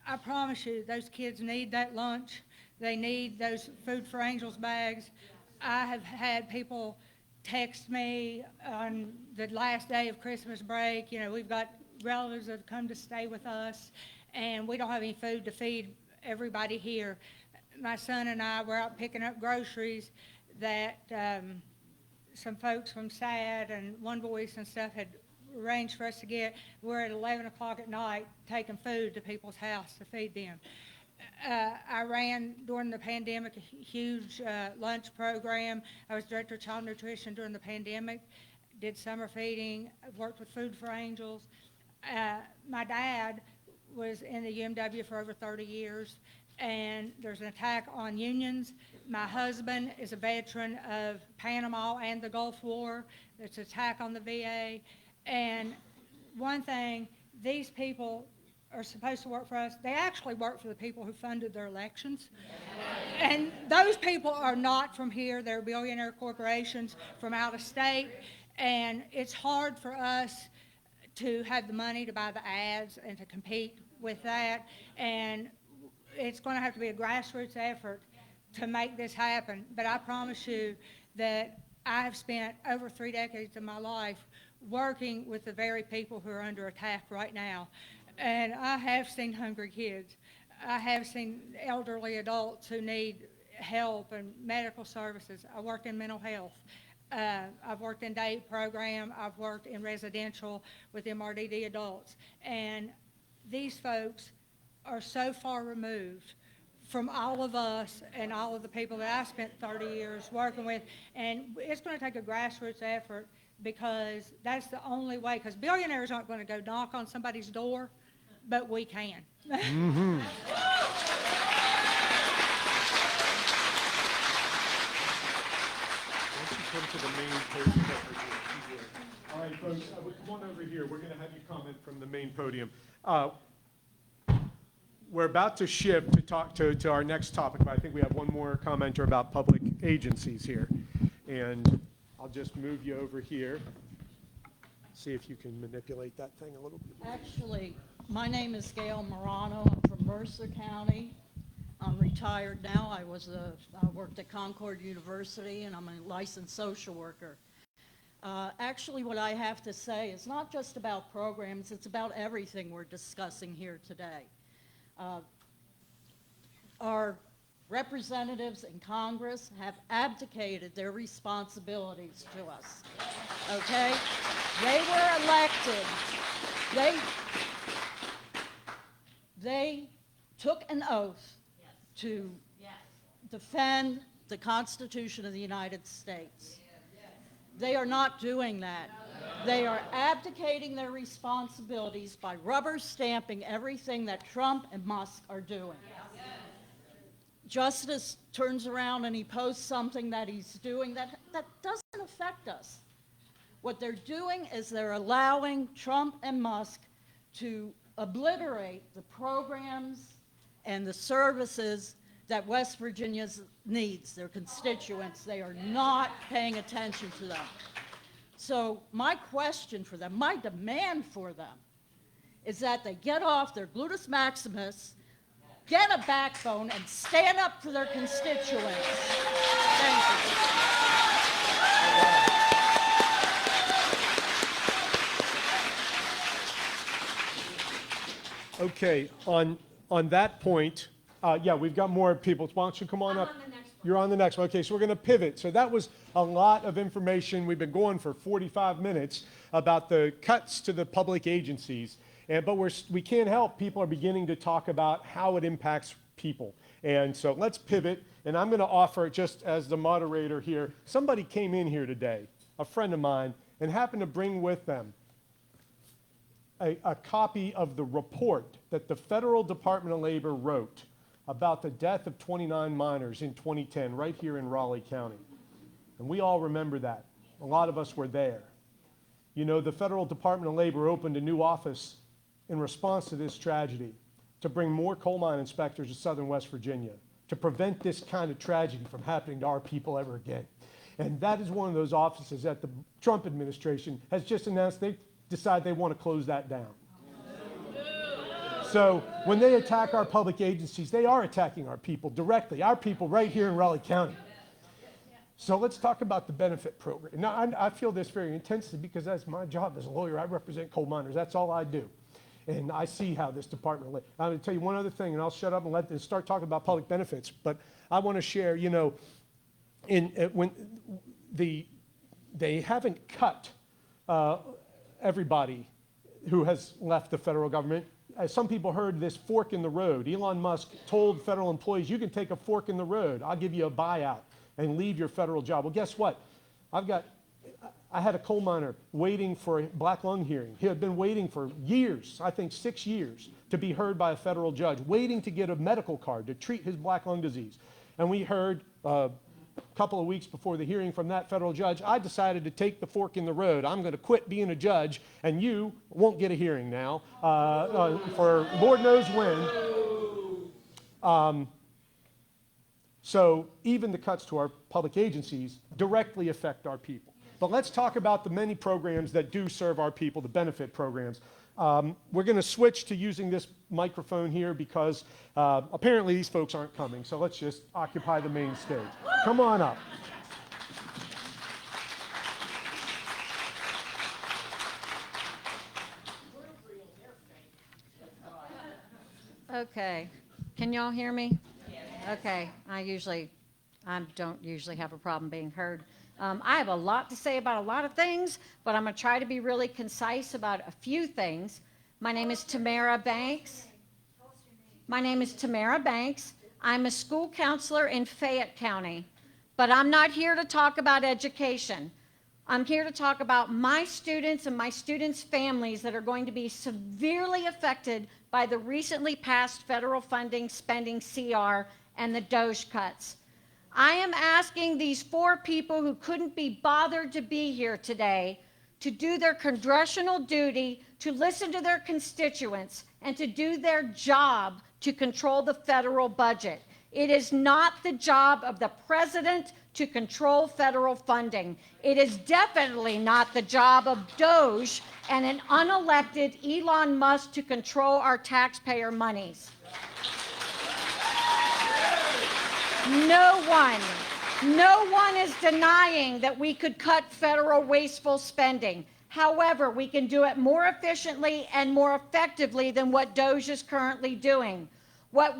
W: I promise you, those kids need that lunch. They need those Food for Angels bags. I have had people text me on the last day of Christmas break, we've got relatives that have come to stay with us, and we don't have any food to feed everybody here. My son and I were out picking up groceries that some folks from SAD and One Voice and stuff had arranged for us to get. We're at 11 o'clock at night taking food to people's house to feed them. I ran during the pandemic a huge lunch program. I was director of child nutrition during the pandemic, did summer feeding, worked with Food for Angels. My dad was in the UMW for over 30 years, and there's an attack on unions. My husband is a veteran of Panama and the Gulf War. There's an attack on the VA. And one thing, these people are supposed to work for us. They actually work for the people who funded their elections. And those people are not from here. They're billionaire corporations from out of state. And it's hard for us to have the money to buy the ads and to compete with that. And it's going to have to be a grassroots effort to make this happen. But I promise you that I have spent over 3 decades of my life working with the very people who are under attack right now. And I have seen hungry kids. I have seen elderly adults who need help and medical services. I worked in mental health. I've worked in day program. I've worked in residential with MRDD adults. And these folks are so far removed from all of us and all of the people that I spent 30 years working with. And it's going to take a grassroots effort, because that's the only way, because billionaires aren't going to go knock on somebody's door, but we can.
C: Mm-hmm. Come to the main podium over here. All right, folks, come on over here. We're going to have you comment from the main podium. We're about to shift to talk to our next topic, but I think we have one more commenter about public agencies here. And I'll just move you over here. See if you can manipulate that thing a little bit.
D: Actually, my name is Gail Morano. I'm from Mercer County. I'm retired now. I worked at Concord University, and I'm a licensed social worker. Actually, what I have to say is not just about programs, it's about everything we're discussing here today. Our representatives in Congress have abdicated their responsibilities to us, okay? They were elected. They took an oath to defend the Constitution of the United States. They are not doing that. They are abdicating their responsibilities by rubber stamping everything that Trump and Musk are doing. Justice turns around and he posts something that he's doing that doesn't affect us. What they're doing is they're allowing Trump and Musk to obliterate the programs and the services that West Virginia needs, their constituents. They are not paying attention to them. So my question for them, my demand for them, is that they get off their gluteus maximus, get a backbone, and stand up for their constituents. Thank you.
C: Okay, on that point, yeah, we've got more people. Why don't you come on up? You're on the next one. Okay, so we're going to pivot. So that was a lot of information. We've been going for 45 minutes about the cuts to the public agencies. But we can't help. People are beginning to talk about how it impacts people. And so let's pivot. And I'm going to offer, just as the moderator here, somebody came in here today, a friend of mine, and happened to bring with them a copy of the report that the Federal Department of Labor wrote about the death of 29 minors in 2010 right here in Raleigh County. And we all remember that. A lot of us were there. You know, the Federal Department of Labor opened a new office in response to this tragedy to bring more coal mine inspectors to southern West Virginia to prevent this kind of tragedy from happening to our people ever again. And that is one of those offices that the Trump administration has just announced they decide they want to close that down. So when they attack our public agencies, they are attacking our people directly, our people right here in Raleigh County. So let's talk about the benefit program. Now, I feel this very intensely because that's my job as a lawyer. I represent coal miners. That's all I do. And I see how this department, I'm going to tell you one other thing, and I'll shut up and start talking about public benefits. But I want to share, you know, when they haven't cut everybody who has left the federal government. As some people heard, this fork in the road. Elon Musk told federal employees, you can take a fork in the road. I'll give you a buyout and leave your federal job. Well, guess what? I had a coal miner waiting for a black lung hearing. He had been waiting for years, I think 6 years, to be heard by a federal judge, waiting to get a medical card to treat his black lung disease. And we heard a couple of weeks before the hearing from that federal judge, I decided to take the fork in the road. I'm going to quit being a judge, and you won't get a hearing now for Lord knows when. So even the cuts to our public agencies directly affect our people. But let's talk about the many programs that do serve our people, the benefit programs. We're going to switch to using this microphone here because apparently these folks aren't coming. So let's just occupy the main stage. Come on up.
F: Okay. Can y'all hear me? Okay. I don't usually have a problem being heard. I have a lot to say about a lot of things, but I'm going to try to be really concise about a few things. My name is Tamara Banks. I'm a school counselor in Fayette County, but I'm not here to talk about education. I'm here to talk about my students and my students' families that are going to be severely affected by the recently passed federal funding spending CR and the DOGE cuts. I am asking these 4 people who couldn't be bothered to be here today to do their congressional duty, to listen to their constituents, and to do their job to control the federal budget. It is not the job of the president to control federal funding. It is definitely not the job of DOGE and an unelected Elon Musk to control our taxpayer monies. No one is denying that we could cut federal wasteful spending. However, we can do it more efficiently and more effectively than what DOGE is currently doing. What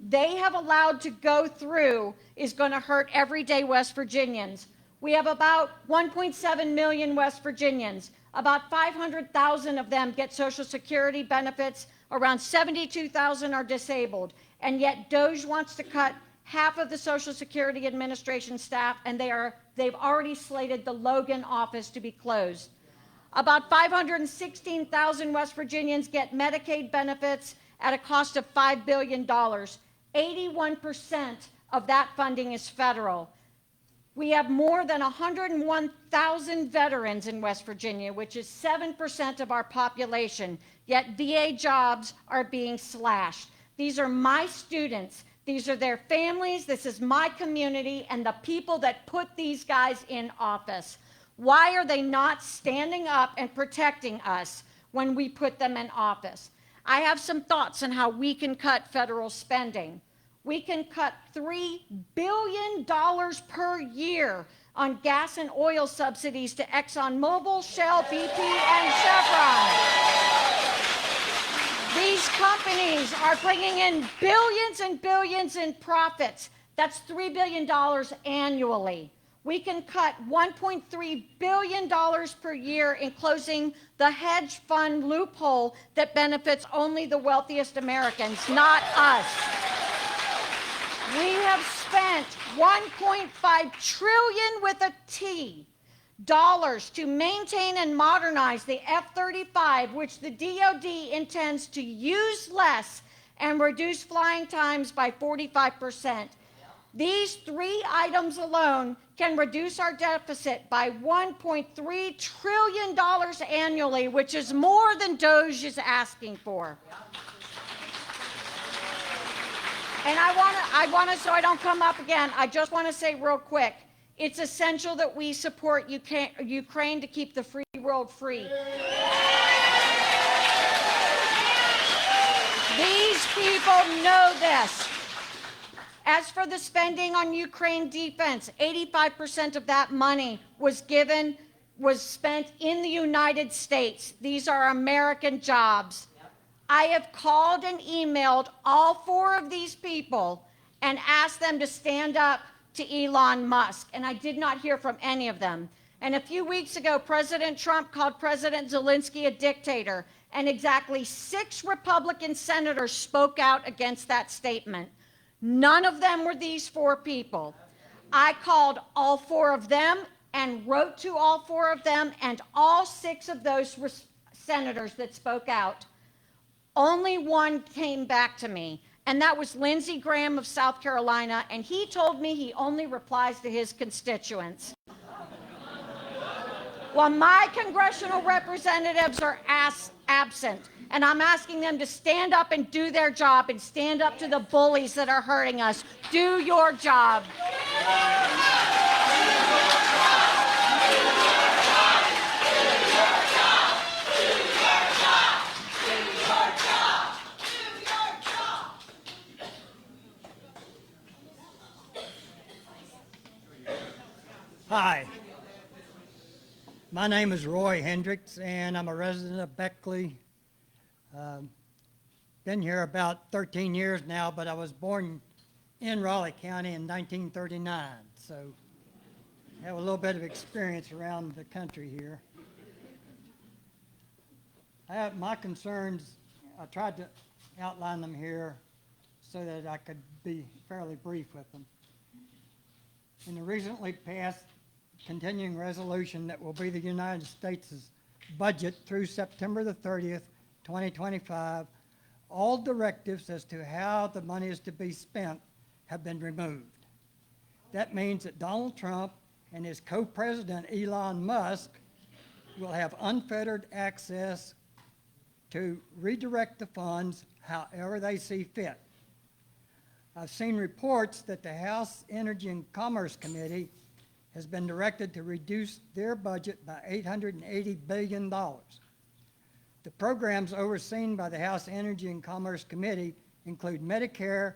F: they have allowed to go through is going to hurt everyday West Virginians. We have about 1.7 million West Virginians. About 500,000 of them get Social Security benefits. Around 72,000 are disabled. And yet DOGE wants to cut half of the Social Security Administration staff, and they've already slated the Logan office to be closed. About 516,000 West Virginians get Medicaid benefits at a cost of $5 billion. 81% of that funding is federal. We have more than 101,000 veterans in West Virginia, which is 7% of our population, yet VA jobs are being slashed. These are my students. These are their families, this is my community, and the people that put these guys in office. Why are they not standing up and protecting us when we put them in office? I have some thoughts on how we can cut federal spending. We can cut $3 billion per year on gas and oil subsidies to ExxonMobil, Shell, BP, and Chevron. These companies are bringing in billions and billions in profits. That's $3 billion annually. We can cut $1.3 billion per year in closing the hedge fund loophole that benefits only the wealthiest Americans, not us. We have spent $1.5 trillion with a T dollars to maintain and modernize the F-35, which the DoD intends to use less and reduce flying times by 45%. These 3 items alone can reduce our deficit by $1.3 trillion annually, which is more than DOGE is asking for. And I want to, so I don't come up again, I just want to say real quick, it's essential that we support Ukraine to keep the free world free. These people know this. As for the spending on Ukraine defense, 85% of that money was spent in the United States. These are American jobs. I have called and emailed all 4 of these people and asked them to stand up to Elon Musk, and I did not hear from any of them. And a few weeks ago, President Trump called President Zelensky a dictator, and exactly 6 Republican senators spoke out against that statement. None of them were these 4 people. I called all 4 of them and wrote to all 4 of them, and all 6 of those senators that spoke out, only one came back to me, and that was Lindsey Graham of South Carolina, and he told me he only replies to his constituents. Well, my congressional representatives are absent, and I'm asking them to stand up and do their job and stand up to the bullies that are hurting us. Do your job.
G: Hi, my name is Roy Hendricks, and I'm a resident of Beckley. Been here about 13 years now, but I was born in Raleigh County in 1939, so I have a little bit of experience around the country here. I have my concerns. I tried to outline them here so that I could be fairly brief with them. In the recently passed continuing resolution that will be the United States' budget through September the 30th, 2025, all directives as to how the money is to be spent have been removed. That means that Donald Trump and his co-president Elon Musk will have unfettered access to redirect the funds however they see fit. I've seen reports that the House Energy and Commerce Committee has been directed to reduce their budget by $880 billion. The programs overseen by the House Energy and Commerce Committee include Medicare,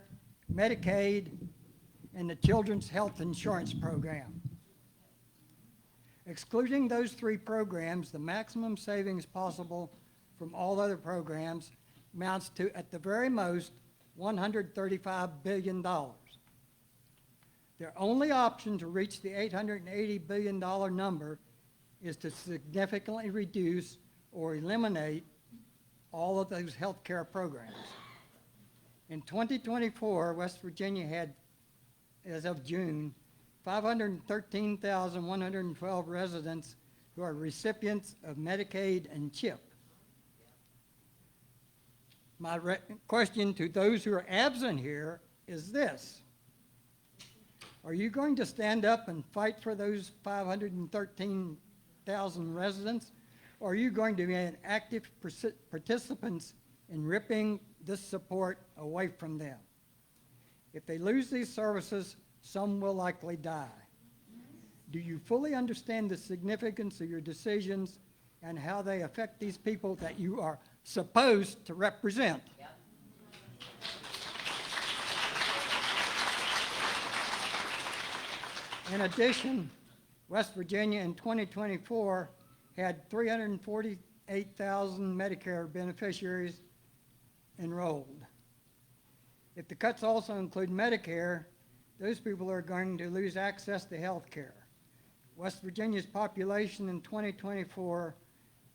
G: Medicaid, and the Children's Health Insurance Program. Excluding those 3 programs, the maximum savings possible from all other programs amounts to, at the very most, $135 billion. Their only option to reach the $880 billion number is to significantly reduce or eliminate all of those health care programs. In 2024, West Virginia had, as of June, 513,112 residents who are recipients of Medicaid and CHIP. My question to those who are absent here is this: are you going to stand up and fight for those 513,000 residents, or are you going to be an active participants in ripping this support away from them? If they lose these services, some will likely die. Do you fully understand the significance of your decisions and how they affect these people that you are supposed to represent? Yep. In addition, West Virginia in 2024 had 348,000 Medicare beneficiaries enrolled. If the cuts also include Medicare, those people are going to lose access to health care. West Virginia's population in 2024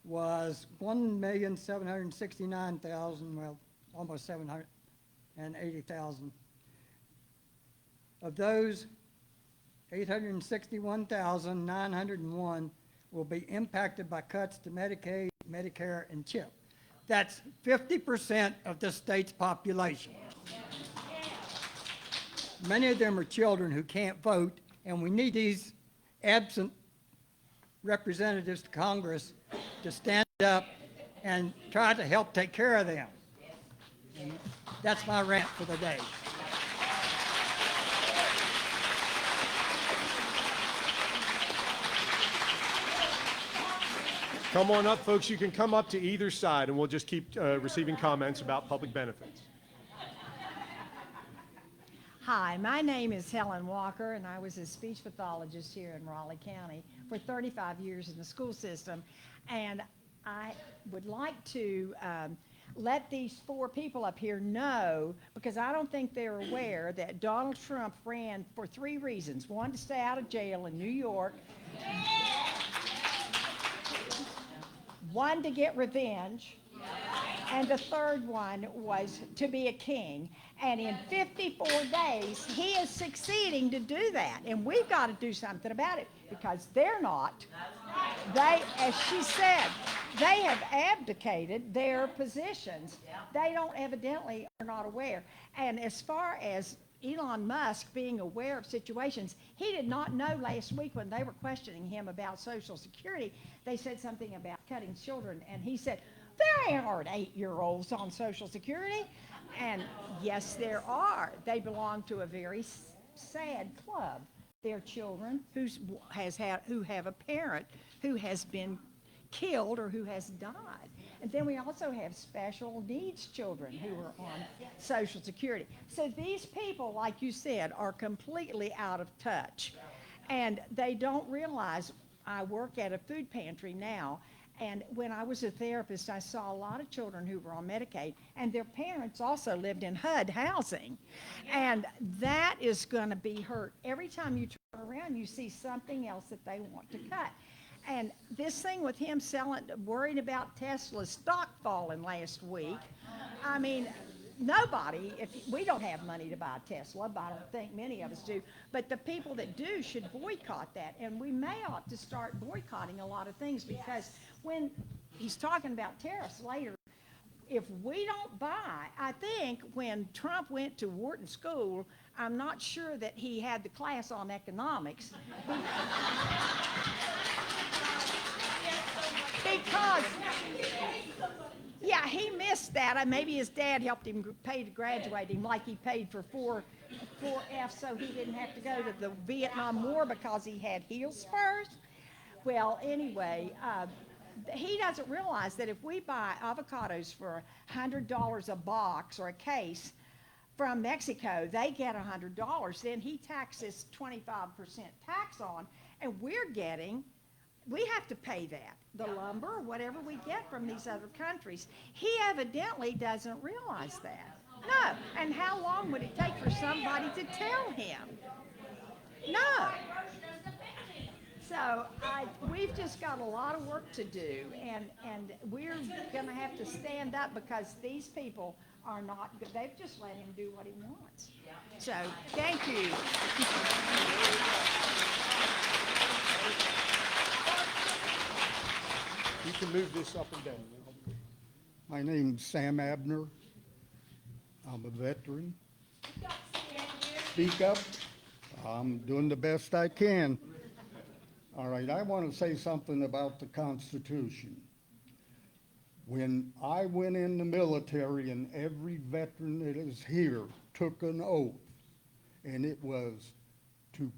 G: was 1,769,000, well, almost 780,000. Of those, 861,901 will be impacted by cuts to Medicaid, Medicare, and CHIP. That's 50% of the state's population. Many of them are children who can't vote, and we need these absent representatives to Congress to stand up and try to help take care of them. And that's my rant for the day.
C: Come on up, folks. You can come up to either side, and we'll just keep receiving comments about public benefits.
H: Hi, my name is Helen Walker, and I was a speech pathologist here in Raleigh County for 35 years in the school system. And I would like to let these 4 people up here know, because I don't think they're aware, that Donald Trump ran for 3 reasons. 1, to stay out of jail in New York. one to get revenge, and the third one was to be a king. And in 54 days, he is succeeding to do that. And we've got to do something about it because they're not. They, as she said, they have abdicated their positions. They don't evidently are not aware. And as far as Elon Musk being aware of situations, he did not know last week when they were questioning him about Social Security. They said something about cutting children, and he said, there aren't 8-year-olds on Social Security. And yes, there are. They belong to a very sad club. They're children who have a parent who has been killed or who has died. And then we also have special needs children who are on Social Security. So these people, like you said, are completely out of touch. And they don't realize, I work at a food pantry now, and when I was a therapist, I saw a lot of children who were on Medicaid, and their parents also lived in HUD housing. And that is going to be hurt. Every time you turn around, you see something else that they want to cut. And this thing with him worried about Tesla's stock falling last week, I mean, nobody, we don't have money to buy a Tesla, but I don't think many of us do, but the people that do should boycott that. And we may ought to start boycotting a lot of things, because when he's talking about tariffs later, if we don't buy, I think when Trump went to Wharton School, I'm not sure that he had the class on economics. Because, yeah, he missed that. Maybe his dad helped him pay to graduate him, like he paid for four Fs so he didn't have to go to the Vietnam War because he had heel spurs. Well, anyway, he doesn't realize that if we buy avocados for $100 a box or a case from Mexico, they get $100. Then he taxes 25% tax on, and we have to pay that, the lumber, whatever we get from these other countries. He evidently doesn't realize that. No. And how long would it take for somebody to tell him? No. So we've just got a lot of work to do, and we're going to have to stand up, because these people are not good. They've just let him do what he wants. So thank you.
C: You can move this up and down.
E: My name's Sam Abner. I'm a veteran. Speak up. I'm doing the best I can. All right, I want to say something about the Constitution. When I went in the military, and every veteran that is here took an oath, and it was to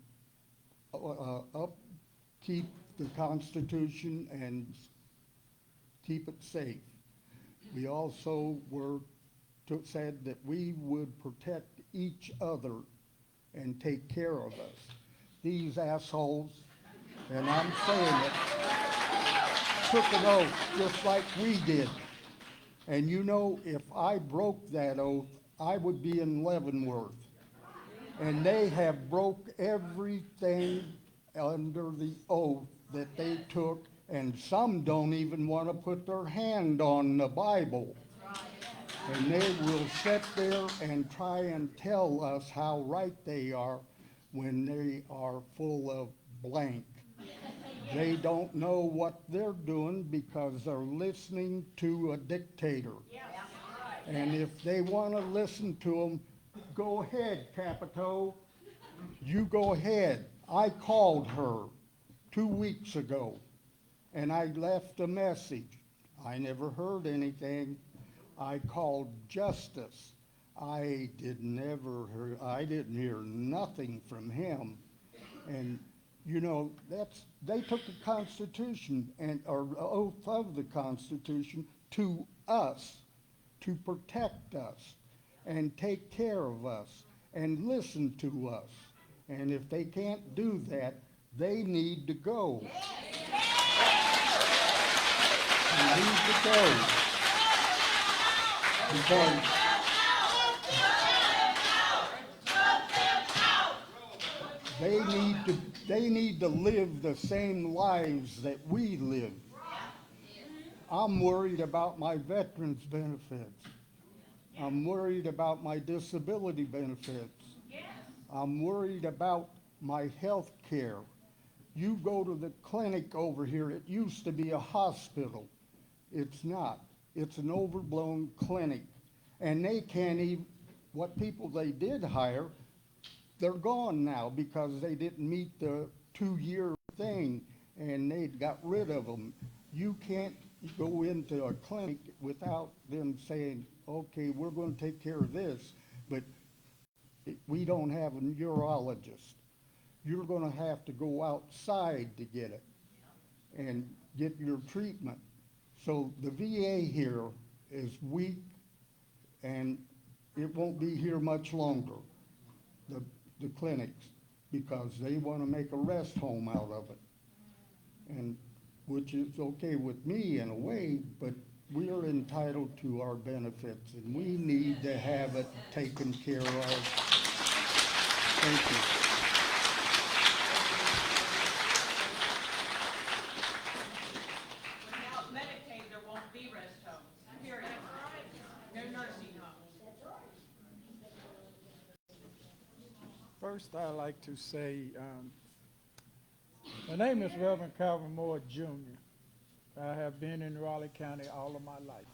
E: upkeep the Constitution and keep it safe. We also said that we would protect each other and take care of us. These assholes, and I'm saying it, took an oath just like we did. And you know, if I broke that oath, I would be in Leavenworth. And they have broke everything under the oath that they took, and some don't even want to put their hand on the Bible. And they will sit there and try and tell us how right they are when they are full of blank. They don't know what they're doing because they're listening to a dictator. And if they want to listen to them, go ahead, Capito. You go ahead. I called her 2 weeks ago, and I left a message. I never heard anything. I called Justice. I didn't hear nothing from him. And you know, they took the Constitution or oath of the Constitution to us, to protect us and take care of us and listen to us. And if they can't do that, they need to go. They need to go. Because they need to live the same lives that we live. I'm worried about my veterans benefits. I'm worried about my disability benefits. I'm worried about my health care. You go to the clinic over here, it used to be a hospital. It's not. It's an overblown clinic. And they can't even, what people they did hire, they're gone now because they didn't meet the 2-year thing and they got rid of them. You can't go into a clinic without them saying, okay, we're going to take care of this, but we don't have a neurologist. You're going to have to go outside to get it and get your treatment. So the VA here is weak and it won't be here much longer, the clinics, because they want to make a rest home out of it. And which is okay with me in a way, but we are entitled to our benefits and we need to have it taken care of. Thank you.
D: Without Medicaid, there won't be rest homes, period. No nursing homes.
I: First, I'd like to say, my name is Reverend Calvin Moore Jr. I have been in Raleigh County all of my life.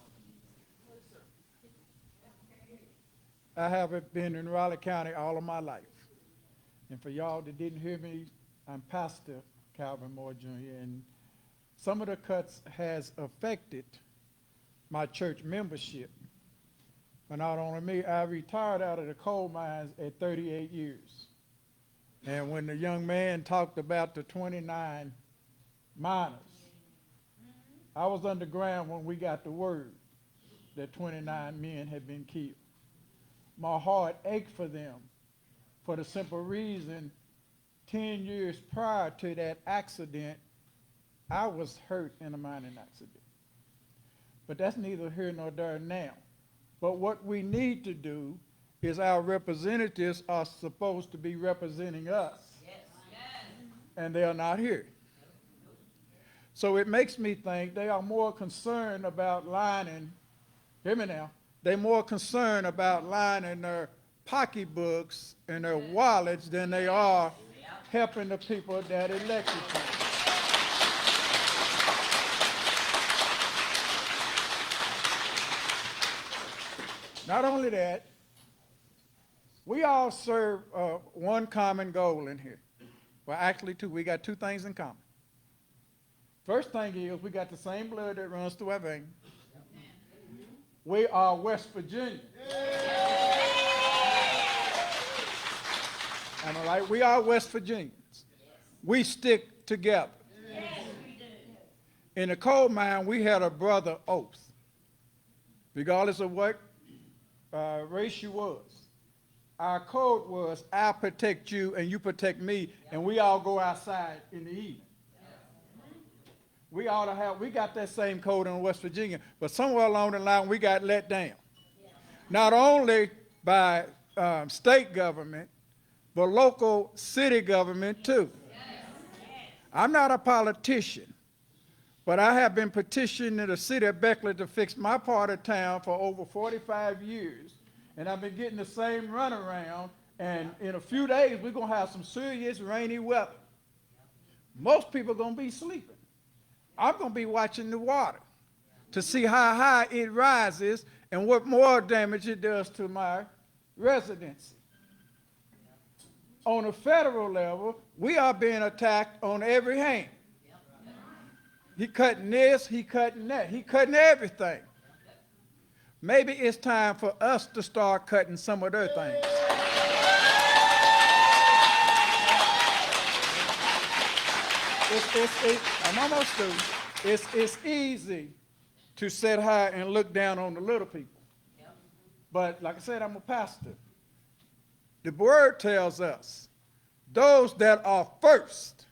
I: I have been in Raleigh County all of my life. And for y'all that didn't hear me, I'm Pastor Calvin Moore Jr. And some of the cuts has affected my church membership. But not only me, I retired out of the coal mines at 38 years. And when the young man talked about the 29 miners, I was underground when we got the word that 29 men had been killed. My heart ached for them for the simple reason 10 years prior to that accident, I was hurt in a mining accident. But that's neither here nor there now. But what we need to do is our representatives are supposed to be representing us. Yes. And they are not here. So it makes me think they are more concerned about lining, hear me now, they're more concerned about lining their pocketbooks and their wallets than they are helping the people that elected them. Not only that, we all serve one common goal in here. Well, actually two. We got two things in common. First thing is we got the same blood that runs through our veins. We are West Virginia. Am I right? We are West Virginians. We stick together. In the coal mine, we had a brother oath. Regardless of what race you was. Our code was, I protect you and you protect me, and we all go outside in the evening. We got that same code in West Virginia, but somewhere along the line we got let down. Not only by state government, but local city government too. I'm not a politician, but I have been petitioning the city of Beckley to fix my part of town for over 45 years. And I've been getting the same runaround, and in a few days, we're going to have some serious rainy weather. Most people are going to be sleeping. I'm going to be watching the water to see how high it rises and what more damage it does to my residency. On a federal level, we are being attacked on every hand. He cutting this, he cutting that, he cutting everything. Maybe it's time for us to start cutting some of their things. I'm almost through. It's easy to sit high and look down on the little people. But like I said, I'm a pastor. The word tells us those that are first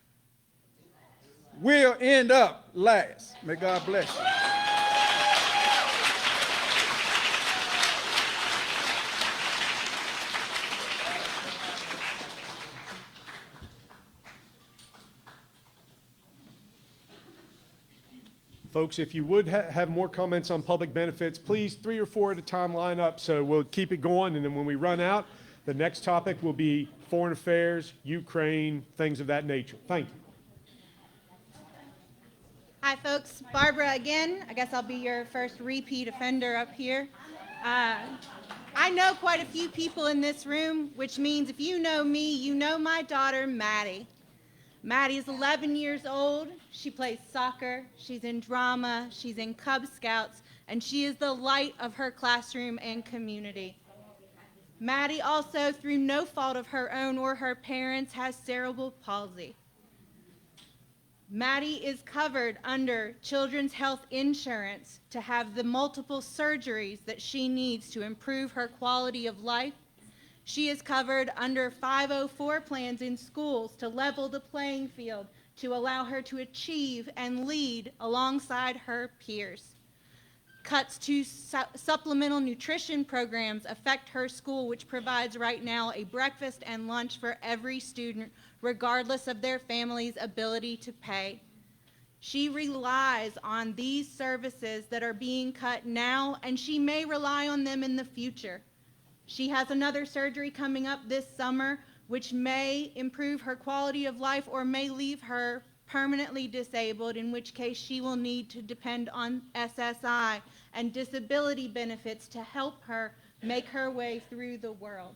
I: will end up last. May God bless you.
C: Folks, if you would have more comments on public benefits, please 3 or 4 at a time line up, so we'll keep it going, and then when we run out, the next topic will be foreign affairs, Ukraine, things of that nature. Thank you.
O: Hi, folks. Barbara again. I guess I'll be your first repeat offender up here. I know quite a few people in this room, which means if you know me, you know my daughter, Maddie. Maddie is 11 years old. She plays soccer. She's in drama. She's in Cub Scouts. And she is the light of her classroom and community. Maddie also, through no fault of her own or her parents, has cerebral palsy. Maddie is covered under Children's Health Insurance to have the multiple surgeries that she needs to improve her quality of life. She is covered under 504 plans in schools to level the playing field to allow her to achieve and lead alongside her peers. Cuts to supplemental nutrition programs affect her school, which provides right now a breakfast and lunch for every student, regardless of their family's ability to pay. She relies on these services that are being cut now, and she may rely on them in the future. She has another surgery coming up this summer, which may improve her quality of life or may leave her permanently disabled, in which case she will need to depend on SSI and disability benefits to help her make her way through the world.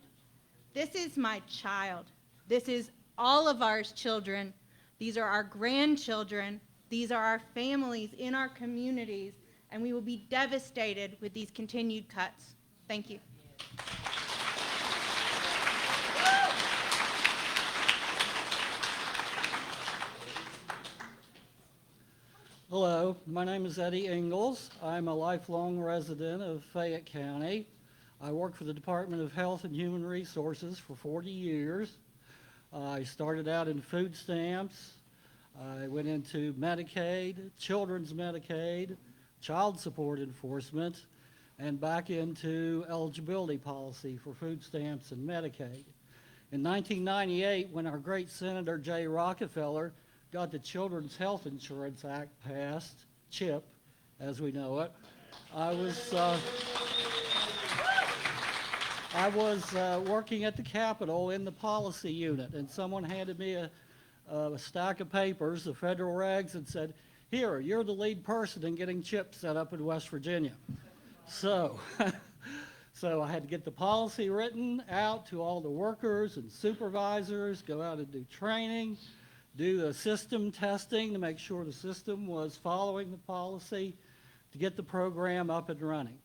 O: This is my child. This is all of our children. These are our grandchildren. These are our families in our communities, and we will be devastated with these continued cuts. Thank you.
J: Hello, my name is Eddie Ingalls. I'm a lifelong resident of Fayette County. I work for the Department of Health and Human Resources for 40 years. I started out in food stamps. I went into Medicaid, children's Medicaid, child support enforcement, and back into eligibility policy for food stamps and Medicaid. In 1998, when our great Senator Jay Rockefeller got the Children's Health Insurance Act passed, CHIP, as we know it, I was working at the Capitol in the policy unit, and someone handed me a stack of papers, the federal regs, and said, "Here, you're the lead person in getting CHIP set up in West Virginia." So, so I had to get the policy written out to all the workers and supervisors, go out and do training, do the system testing to make sure the system was following the policy to get the program up and running.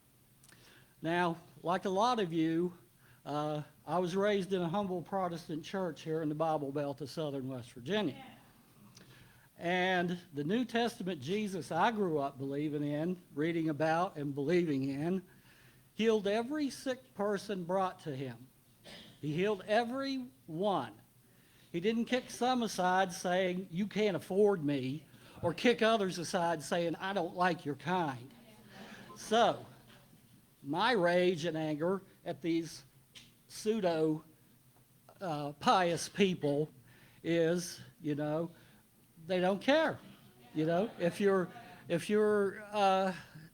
J: Now, like a lot of you, I was raised in a humble Protestant church here in the Bible Belt of southern West Virginia. And the New Testament Jesus I grew up believing in, reading about and believing in, healed every sick person brought to him. He healed every one. He didn't kick some aside saying, "You can't afford me," or kick others aside saying, "I don't like your kind." So, my rage and anger at these pseudo pious people is, you know, they don't care. You know, if you're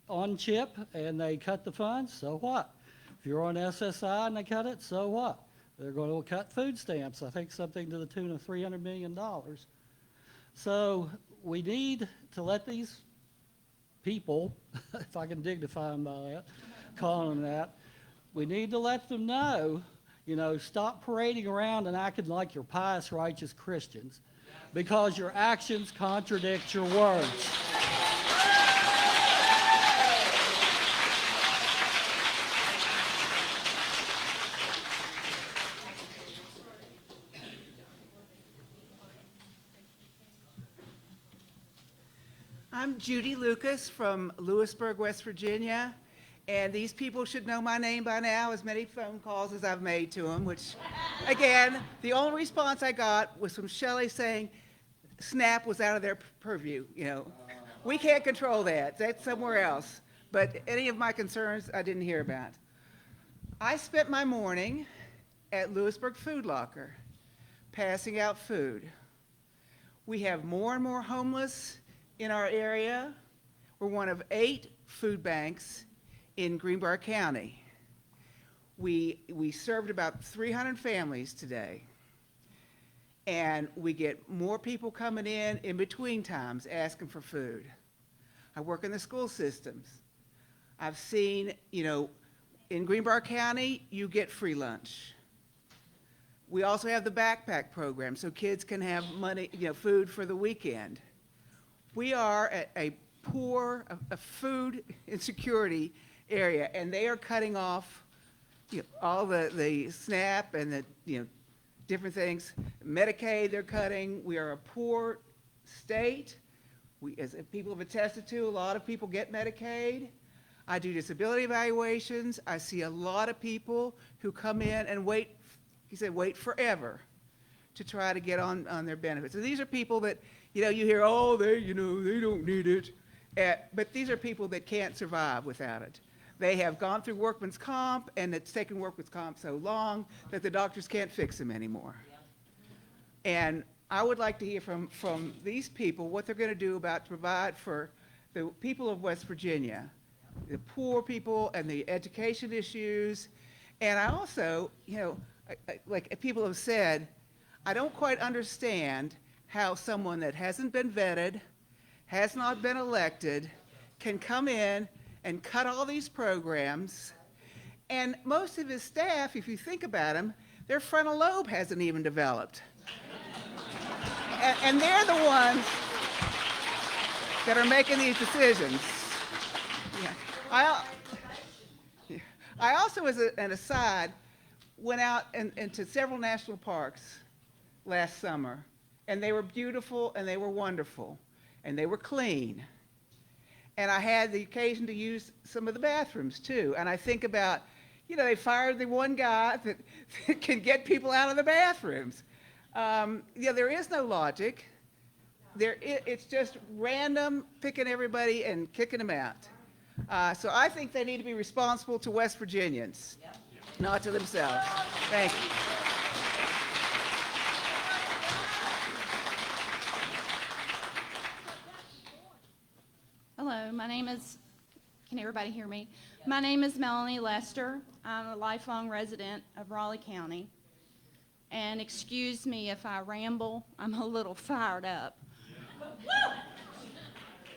J: on CHIP and they cut the funds, so what? If you're on SSI and they cut it, so what? They're going to cut food stamps, I think something to the tune of $300 million. So we need to let these people, if I can dignify them by that, calling them that, we need to let them know, you know, stop parading around and acting like you're pious, righteous Christians, because your actions contradict your words.
K: I'm Judy Lucas from Lewisburg, West Virginia, and these people should know my name by now, as many phone calls as I've made to them, which, again, the only response I got was from Shelley saying SNAP was out of their purview. You know, we can't control that. That's somewhere else. But any of my concerns I didn't hear about. I spent my morning at Lewisburg Food Locker passing out food. We have more and more homeless in our area. We're one of 8 food banks in Greenbrier County. We served about 300 families today. And we get more people coming in between times asking for food. I work in the school systems. I've seen, in Greenbrier County, you get free lunch. We also have the backpack program so kids can have money, food for the weekend. We are a poor, a food insecurity area, and they are cutting off all the SNAP and the, different things. Medicaid, they're cutting. We are a poor state. We, as people have attested to, a lot of people get Medicaid. I do disability evaluations. I see a lot of people who come in and wait, he said, wait forever to try to get on their benefits. And these are people that, you hear, oh, they don't need it. But these are people that can't survive without it. They have gone through workman's comp, and it's taken workman's comp so long that the doctors can't fix them anymore. And I would like to hear from these people what they're going to do about to provide for the people of West Virginia, the poor people and the education issues. And I also, like people have said, I don't quite understand how someone that hasn't been vetted, has not been elected, can come in and cut all these programs. And most of his staff, if you think about them, their frontal lobe hasn't even developed. And they're the ones that are making these decisions. Yeah. I also, as an aside, went out into several national parks last summer, and they were beautiful, and they were wonderful, and they were clean. And I had the occasion to use some of the bathrooms too. And I think about, they fired the one guy that can get people out of the bathrooms. There is no logic. It's just random picking everybody and kicking them out. So I think they need to be responsible to West Virginians, not to themselves. Thank you.
L: Hello, my name is, can everybody hear me? My name is Melanie Lester. I'm a lifelong resident of Raleigh County. And excuse me if I ramble, I'm a little fired up.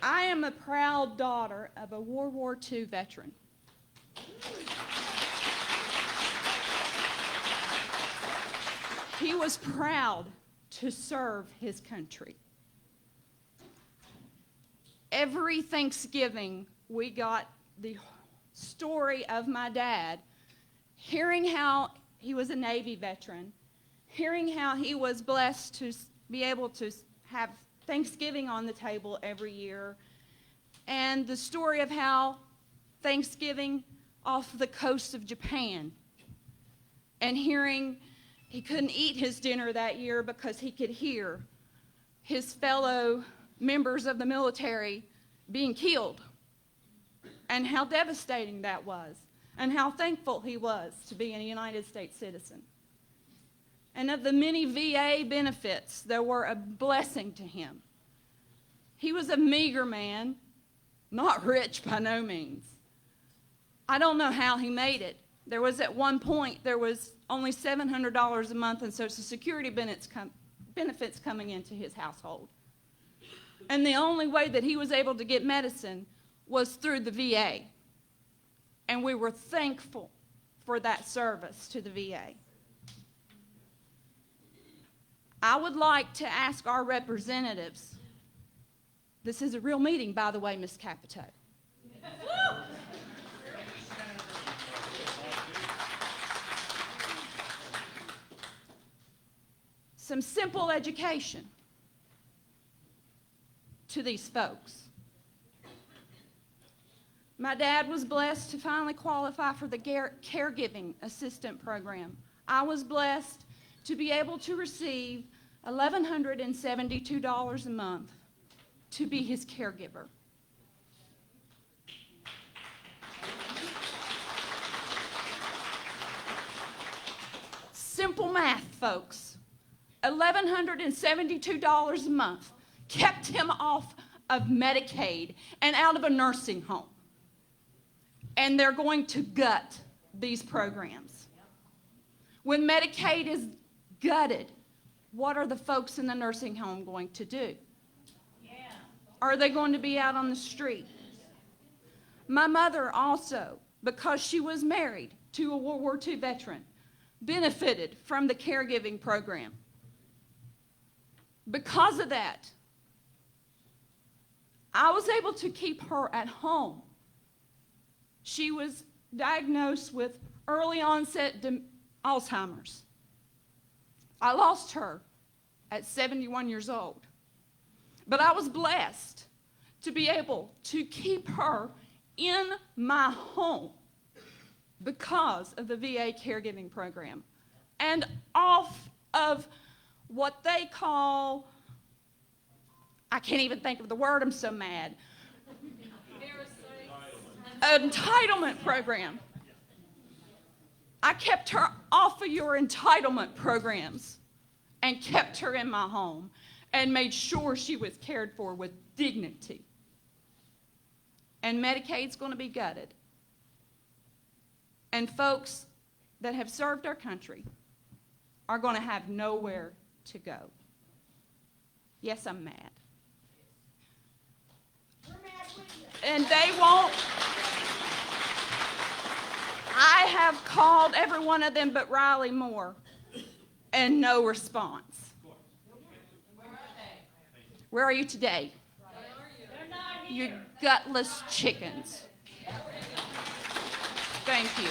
L: I am a proud daughter of a World War II veteran. He was proud to serve his country. Every Thanksgiving, we got the story of my dad, hearing how he was a Navy veteran, hearing how he was blessed to be able to have Thanksgiving on the table every year, and the story of how Thanksgiving off the coast of Japan, and hearing he couldn't eat his dinner that year because he could hear his fellow members of the military being killed, and how devastating that was, and how thankful he was to be a United States citizen. And of the many VA benefits that were a blessing to him. He was a meager man, not rich by no means. I don't know how he made it. There was at one point, there was only $700 a month in Social Security benefits coming into his household. And the only way that he was able to get medicine was through the VA. And we were thankful for that service to the VA. I would like to ask our representatives, this is a real meeting, by the way, Ms. Capito. Some simple education to these folks. My dad was blessed to finally qualify for the caregiving assistant program. I was blessed to be able to receive $1,172 a month to be his caregiver. Simple math, folks. $1,172 a month kept him off of Medicaid and out of a nursing home. And they're going to gut these programs. When Medicaid is gutted, what are the folks in the nursing home going to do? Are they going to be out on the street? My mother also, because she was married to a World War II veteran, benefited from the caregiving program. Because of that, I was able to keep her at home. She was diagnosed with early onset Alzheimer's. I lost her at 71 years old. But I was blessed to be able to keep her in my home because of the VA caregiving program and off of what they call, I can't even think of the word, I'm so mad, entitlement program. I kept her off of your entitlement programs and kept her in my home and made sure she was cared for with dignity. And Medicaid's going to be gutted. And folks that have served our country are going to have nowhere to go. Yes, I'm mad. And they won't. I have called every one of them but Riley Moore, and no response. Where are you today? You gutless chickens. Thank you.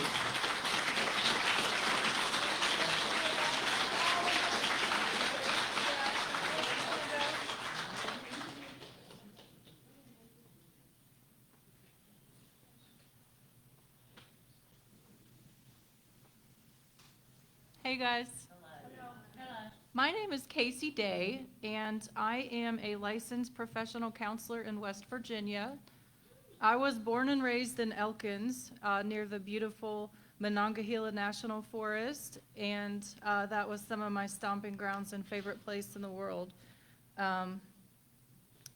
M: Hey guys. My name is Casey Day, and I am a licensed professional counselor in West Virginia. I was born and raised in Elkins, near the beautiful Monongahela National Forest, and that was some of my stomping grounds and favorite place in the world.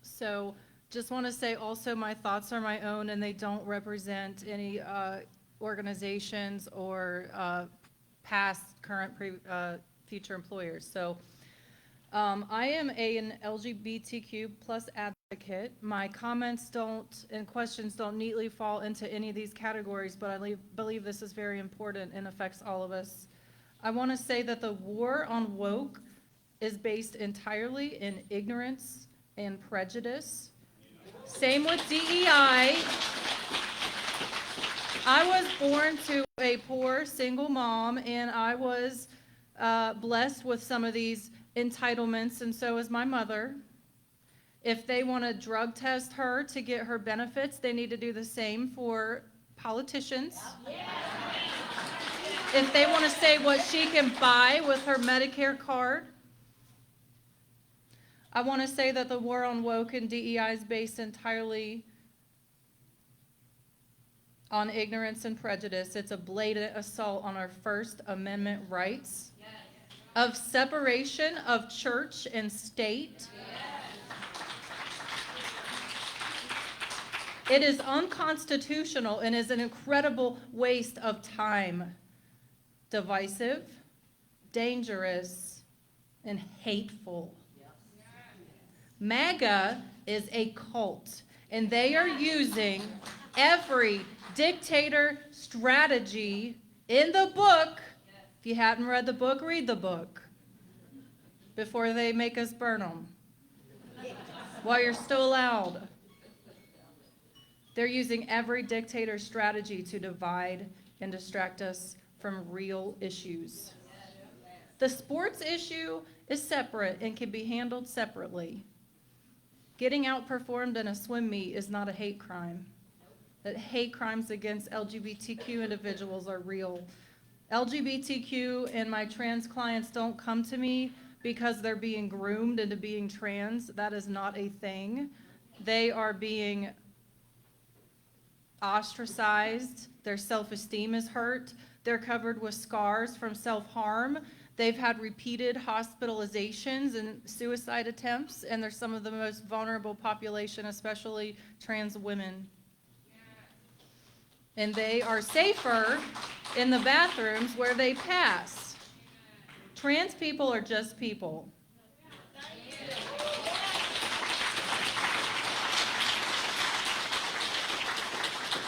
M: So just want to say also my thoughts are my own, and they don't represent any organizations or past, current, future employers. So I am an LGBTQ plus advocate. My comments and questions don't neatly fall into any of these categories, but I believe this is very important and affects all of us. I want to say that the war on woke is based entirely in ignorance and prejudice. Same with DEI. I was born to a poor single mom, and I was blessed with some of these entitlements, and so is my mother. If they want to drug test her to get her benefits, they need to do the same for politicians. If they want to say what she can buy with her Medicare card. I want to say that the war on woke and DEI is based entirely on ignorance and prejudice. It's a blatant assault on our First Amendment rights of separation of church and state. It is unconstitutional and is an incredible waste of time, divisive, dangerous, and hateful. MAGA is a cult, and they are using every dictator strategy in the book. If you haven't read the book, read the book before they make us burn them while you're still allowed. They're using every dictator strategy to divide and distract us from real issues. The sports issue is separate and can be handled separately. Getting outperformed in a swim meet is not a hate crime. That hate crimes against LGBTQ individuals are real. LGBTQ and my trans clients don't come to me because they're being groomed into being trans. That is not a thing. They are being ostracized. Their self-esteem is hurt. They're covered with scars from self-harm. They've had repeated hospitalizations and suicide attempts, and they're some of the most vulnerable population, especially trans women. And they are safer in the bathrooms where they pass. Trans people are just people.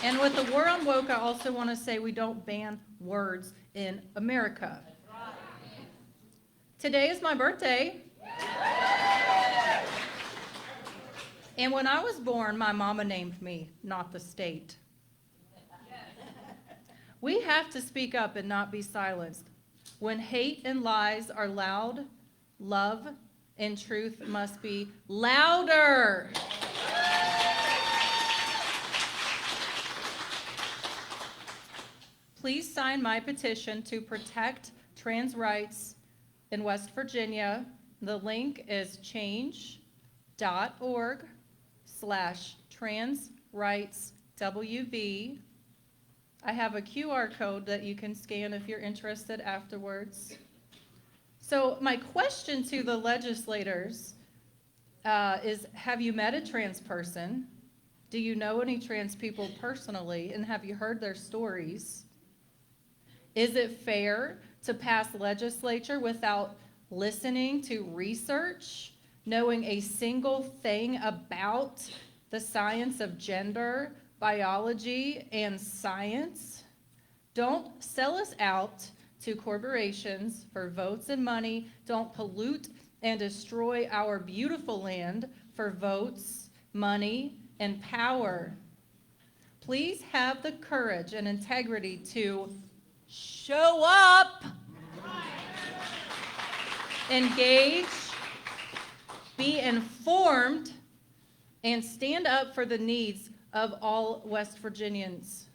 M: And with the war on woke, I also want to say we don't ban words in America. Today is my birthday. And when I was born, my mama named me, not the state. We have to speak up and not be silenced. When hate and lies are loud, love and truth must be louder. Please sign my petition to protect trans rights in West Virginia. The link is change.org/transrightswv. I have a QR code that you can scan if you're interested afterwards. So my question to the legislators is, have you met a trans person? Do you know any trans people personally, and have you heard their stories? Is it fair to pass legislature without listening to research, knowing a single thing about the science of gender, biology, and science? Don't sell us out to corporations for votes and money. Don't pollute and destroy our beautiful land for votes, money, and power. Please have the courage and integrity to show up, engage, be informed, and stand up for the needs of all West Virginians.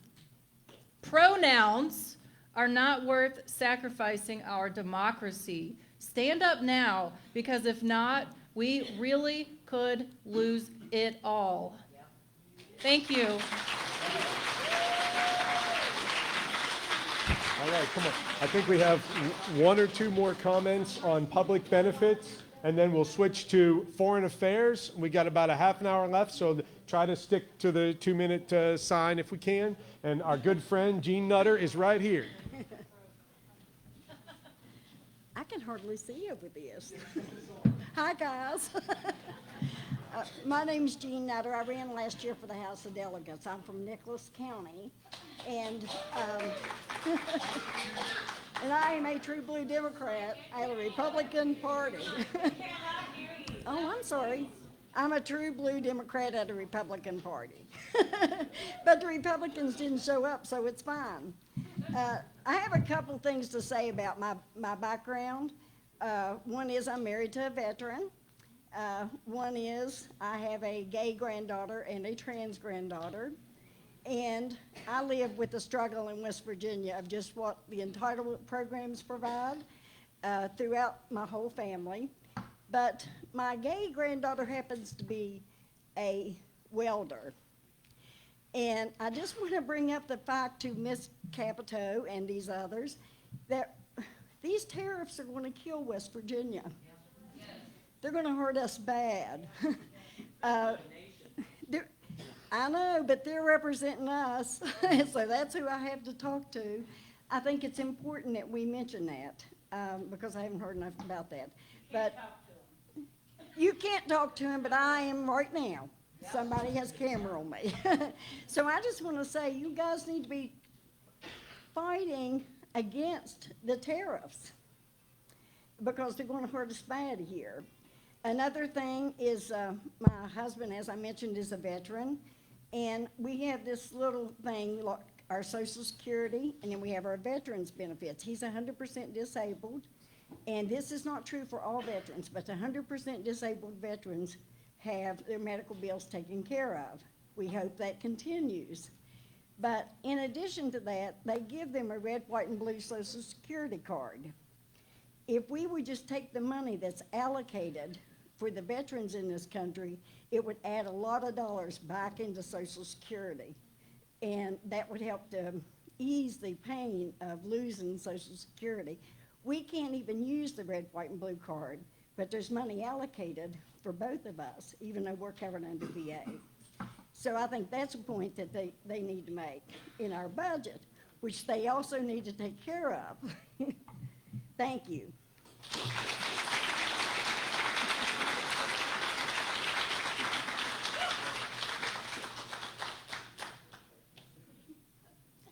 M: Pronouns are not worth sacrificing our democracy. Stand up now, because if not, we really could lose it all. Thank you.
C: All right, come on. I think we have one or two more comments on public benefits, and then we'll switch to foreign affairs. We got about a half an hour left, so try to stick to the 2-minute sign if we can. And our good friend, Jean Nutter, is right here.
N: I can hardly see over this. Hi, guys. My name's Jean Nutter. I ran last year for the House of Delegates. I'm from Nicholas County, and and I am a true blue Democrat at a Republican Party. Oh, I'm sorry. I'm a true blue Democrat at a Republican Party. But the Republicans didn't show up, so it's fine. I have a couple things to say about my background. One is I'm married to a veteran. One is I have a gay granddaughter and a trans granddaughter. And I live with the struggle in West Virginia of just what the entitlement programs provide throughout my whole family. But my gay granddaughter happens to be a welder. And I just want to bring up the fact to Ms. Capito and these others that these tariffs are going to kill West Virginia. They're going to hurt us bad. I know, but they're representing us, so that's who I have to talk to. I think it's important that we mention that because I haven't heard enough about that. But you can't talk to him, but I am right now. Somebody has camera on me. So I just want to say you guys need to be fighting against the tariffs because they're going to hurt us bad here. Another thing is my husband, as I mentioned, is a veteran, and we have this little thing like our Social Security, and then we have our veterans benefits. He's 100% disabled, and this is not true for all veterans, but 100% disabled veterans have their medical bills taken care of. We hope that continues. But in addition to that, they give them a red, white, and blue Social Security card. If we would just take the money that's allocated for the veterans in this country, it would add a lot of dollars back into Social Security. And that would help to ease the pain of losing Social Security. We can't even use the red, white, and blue card, but there's money allocated for both of us, even though we're covered under VA. So I think that's a point that they need to make in our budget, which they also need to take care of. Thank you.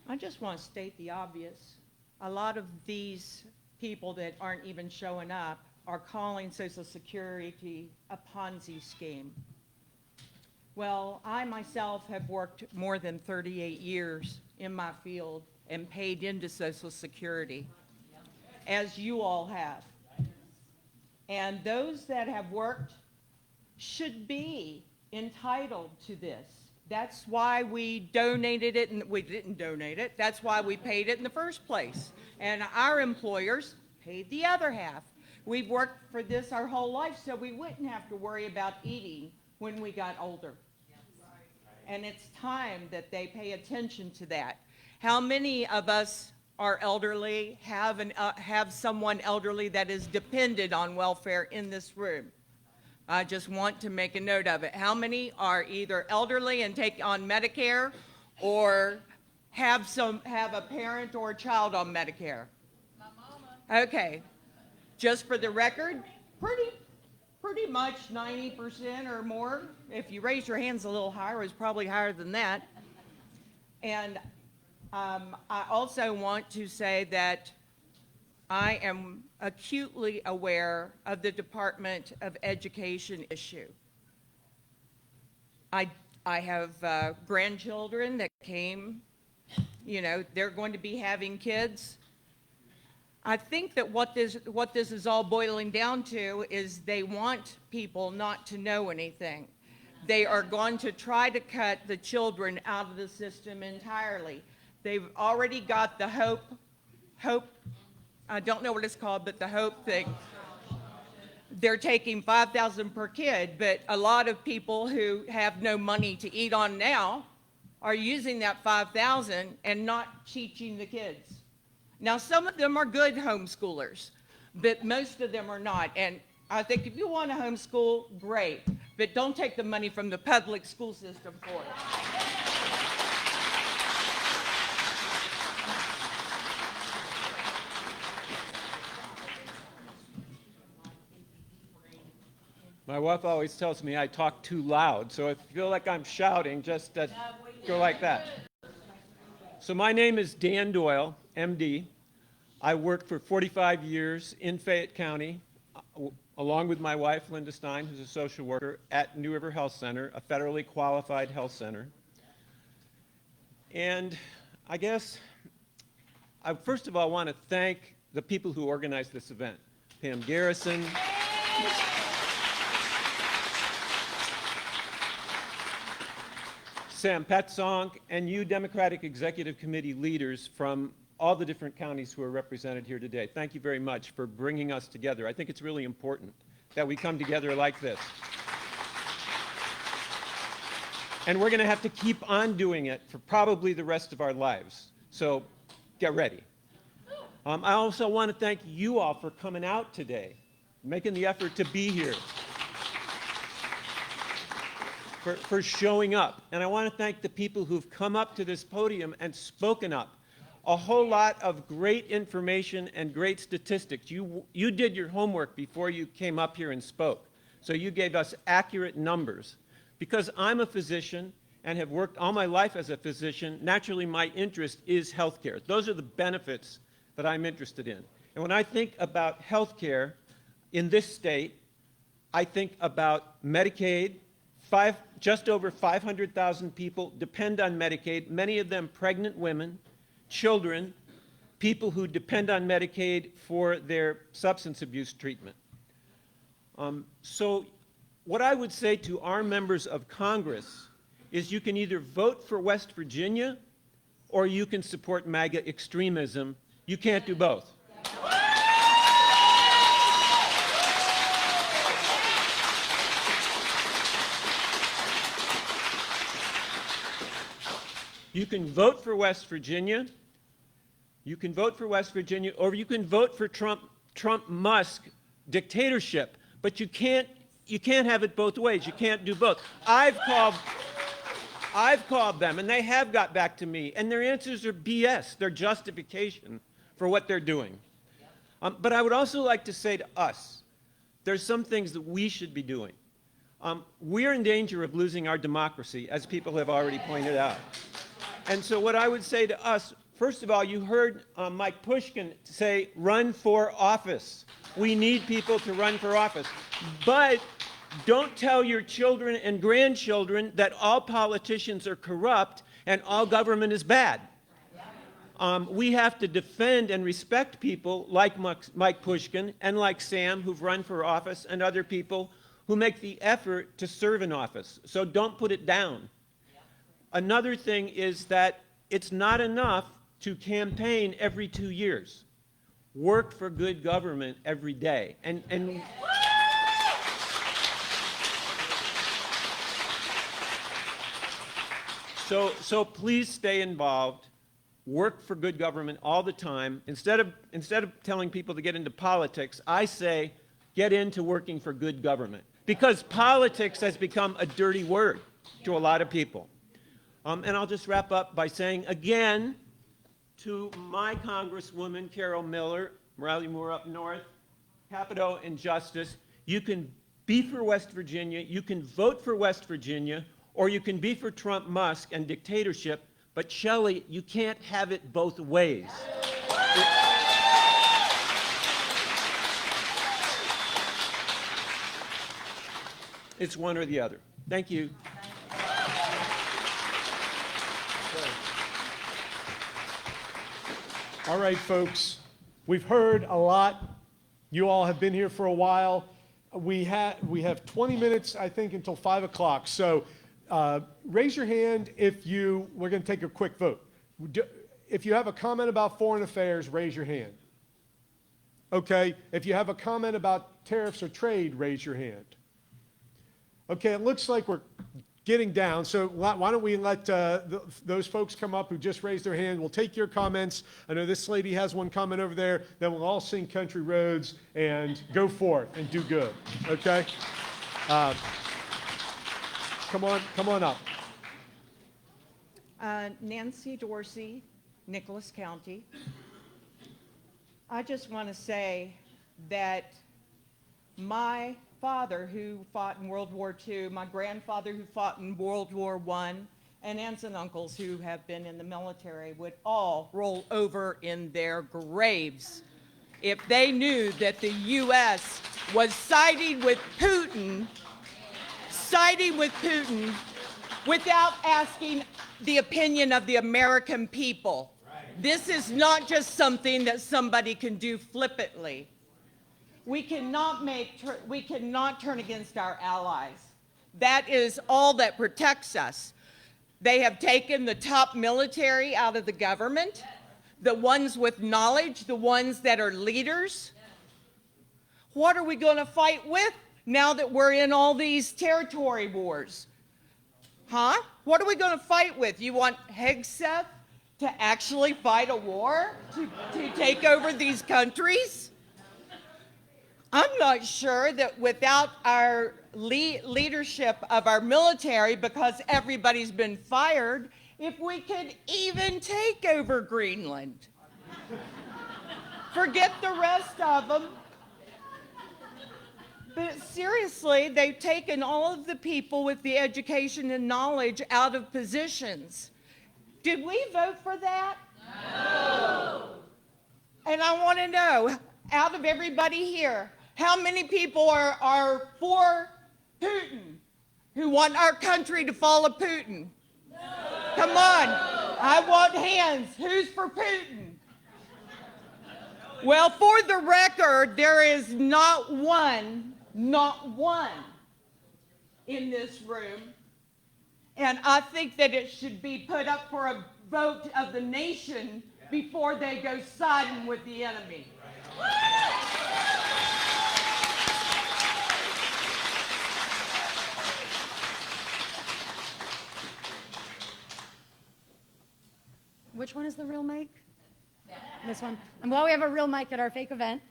P: I just want to state the obvious. A lot of these people that aren't even showing up are calling Social Security a Ponzi scheme. Well, I myself have worked more than 38 years in my field and paid into Social Security, as you all have. And those that have worked should be entitled to this. That's why we donated it, and we didn't donate it. That's why we paid it in the first place. And our employers paid the other half. We've worked for this our whole life, so we wouldn't have to worry about eating when we got older. And it's time that they pay attention to that. How many of us are elderly, have someone elderly that is dependent on welfare in this room? I just want to make a note of it. How many are either elderly and take on Medicare or have a parent or a child on Medicare? My mama. Okay. Just for the record, pretty much 90% or more. If you raise your hands a little higher, it's probably higher than that. And I also want to say that I am acutely aware of the Department of Education issue. I have grandchildren that came, you know, they're going to be having kids. I think that what this is all boiling down to is they want people not to know anything. They are going to try to cut the children out of the system entirely. They've already got the hope, I don't know what it's called, but the hope thing. They're taking $5,000 per kid, but a lot of people who have no money to eat on now are using that $5,000 and not teaching the kids. Now, some of them are good homeschoolers, but most of them are not. And I think if you want to homeschool, great, but don't take the money from the public school system for it.
Q: My wife always tells me I talk too loud, so if you feel like I'm shouting, just go like that. So my name is Dan Doyle, MD. I worked for 45 years in Fayette County, along with my wife, Linda Stein, who's a social worker, at New River Health Center, a federally qualified health center. And I guess, first of all, I want to thank the people who organized this event. Pam Garrison, Sam Petzonk, and you Democratic Executive Committee leaders from all the different counties who are represented here today. Thank you very much for bringing us together. I think it's really important that we come together like this. And we're going to have to keep on doing it for probably the rest of our lives. So get ready. I also want to thank you all for coming out today, making the effort to be here, for showing up. And I want to thank the people who've come up to this podium and spoken up. A whole lot of great information and great statistics. You did your homework before you came up here and spoke. So you gave us accurate numbers. Because I'm a physician and have worked all my life as a physician, naturally my interest is healthcare. Those are the benefits that I'm interested in. And when I think about healthcare in this state, I think about Medicaid. Just over 500,000 people depend on Medicaid, many of them pregnant women, children, people who depend on Medicaid for their substance abuse treatment. So what I would say to our members of Congress is you can either vote for West Virginia or you can support MAGA extremism. You can't do both. You can vote for West Virginia, You can vote for West Virginia, or you can vote for Trump-Musk dictatorship, but you can't have it both ways. You can't do both. I've called them, and they have got back to me, and their answers are BS. They're justification for what they're doing. But I would also like to say to us, there's some things that we should be doing. We're in danger of losing our democracy, as people have already pointed out. And so what I would say to us, first of all, you heard Mike Pushkin say, run for office. We need people to run for office. But don't tell your children and grandchildren that all politicians are corrupt and all government is bad. We have to defend and respect people like Mike Pushkin and like Sam, who've run for office, and other people who make the effort to serve in office. So don't put it down. Another thing is that it's not enough to campaign every 2 years. Work for good government every day. And so please stay involved. Work for good government all the time. Instead of telling people to get into politics, I say get into working for good government. Because politics has become a dirty word to a lot of people. And I'll just wrap up by saying again to my Congresswoman, Carol Miller, Riley Moore up north, Capito and Justice, you can be for West Virginia, you can vote for West Virginia, or you can be for Trump, Musk, and dictatorship, but Shelley, you can't have it both ways. It's one or the other. Thank you.
C: All right, folks, we've heard a lot. You all have been here for a while. We have 20 minutes, I think, until 5 o'clock. So raise your hand if we're going to take a quick vote. If you have a comment about foreign affairs, raise your hand. Okay, if you have a comment about tariffs or trade, raise your hand. Okay, it looks like we're getting down, so why don't we let those folks come up who just raised their hand. We'll take your comments. I know this lady has one comment over there. Then we'll all sing Country Roads and go for it and do good, okay? Come on up.
P: Nancy Dorsey, Nicholas County. I just want to say that my father who fought in World War II, my grandfather who fought in World War I, and aunts and uncles who have been in the military would all roll over in their graves if they knew that the U.S. was siding with Putin without asking the opinion of the American people. This is not just something that somebody can do flippantly. We cannot turn against our allies. That is all that protects us. They have taken the top military out of the government, the ones with knowledge, the ones that are leaders. What are we going to fight with now that we're in all these territory wars? Huh? What are we going to fight with? You want Hegseth to actually fight a war to take over these countries? I'm not sure that without our leadership of our military, because everybody's been fired, if we could even take over Greenland. Forget the rest of them. But seriously, they've taken all of the people with the education and knowledge out of positions. Did we vote for that? No. And I want to know, out of everybody here, how many people are for Putin, who want our country to follow Putin? No. Come on, I want hands. Who's for Putin? Well, for the record, there is not one in this room, and I think that it should be put up for a vote of the nation before they go siding with the enemy.
F: Which one is the real make?
R: This one. And well, we have a real mic at our fake event.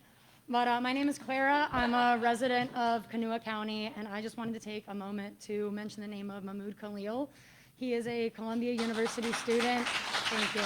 R: But my name is Clara. I'm a resident of Kanawha County, and I just wanted to take a moment to mention the name of Mahmoud Khalil. He is a Columbia University student. Thank you.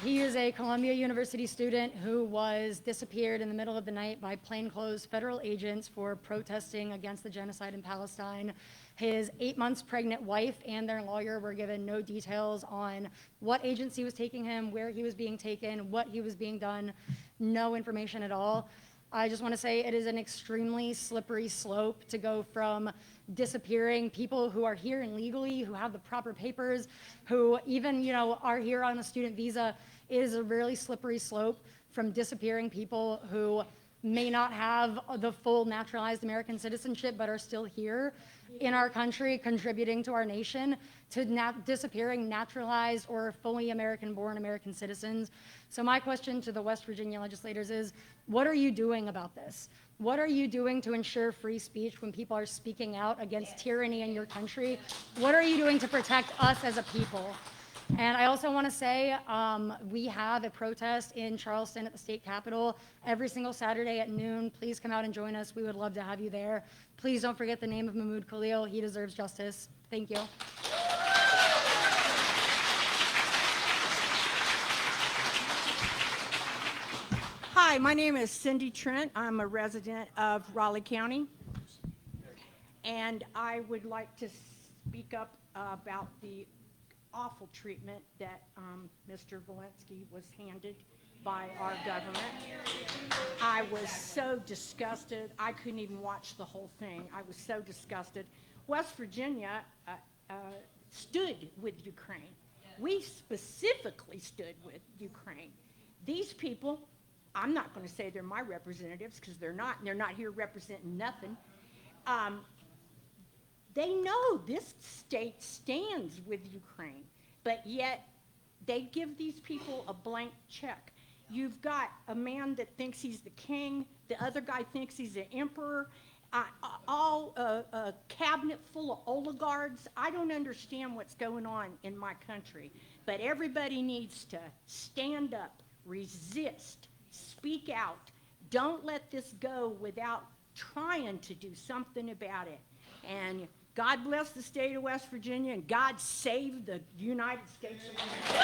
R: He is a Columbia University student who was disappeared in the middle of the night by plainclothes federal agents for protesting against the genocide in Palestine. His 8 months pregnant wife and their lawyer were given no details on what agency was taking him, where he was being taken, what he was being done, no information at all. I just want to say it is an extremely slippery slope to go from disappearing people who are here illegally, who have the proper papers, who even, are here on a student visa. It is a really slippery slope from disappearing people who may not have the full naturalized American citizenship but are still here in our country contributing to our nation, to disappearing naturalized or fully American-born American citizens. So my question to the West Virginia legislators is, what are you doing about this? What are you doing to ensure free speech when people are speaking out against tyranny in your country? What are you doing to protect us as a people? And I also want to say we have a protest in Charleston at the state capitol every single Saturday at noon. Please come out and join us. We would love to have you there. Please don't forget the name of Mahmoud Khalil. He deserves justice. Thank you.
S: Hi, my name is Cindy Trent. I'm a resident of Raleigh County. And I would like to speak up about the awful treatment that Mr. Walensky was handed by our government. I was so disgusted. I couldn't even watch the whole thing. I was so disgusted. West Virginia stood with Ukraine. We specifically stood with Ukraine. These people, I'm not going to say they're my representatives because they're not, and they're not here representing nothing. They know this state stands with Ukraine, but yet they give these people a blank check. You've got a man that thinks he's the king, the other guy thinks he's the emperor, all a cabinet full of oligarchs. I don't understand what's going on in my country, but everybody needs to stand up, resist, speak out. Don't let this go without trying to do something about it. And God bless the state of West Virginia, and God save the United States of America.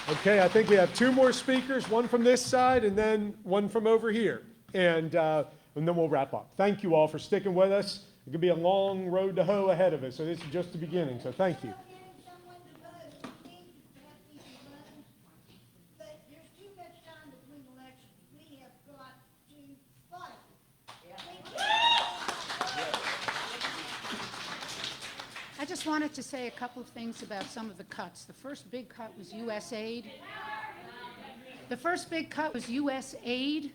C: Okay, I think we have two more speakers, one from this side and then one from over here. And then we'll wrap up. Thank you all for sticking with us. It could be a long road to hoe ahead of us, so this is just the beginning, so thank you.
A: I just wanted to say a couple of things about some of the cuts. The first big cut was U.S. aid. The first big cut was U.S. aid.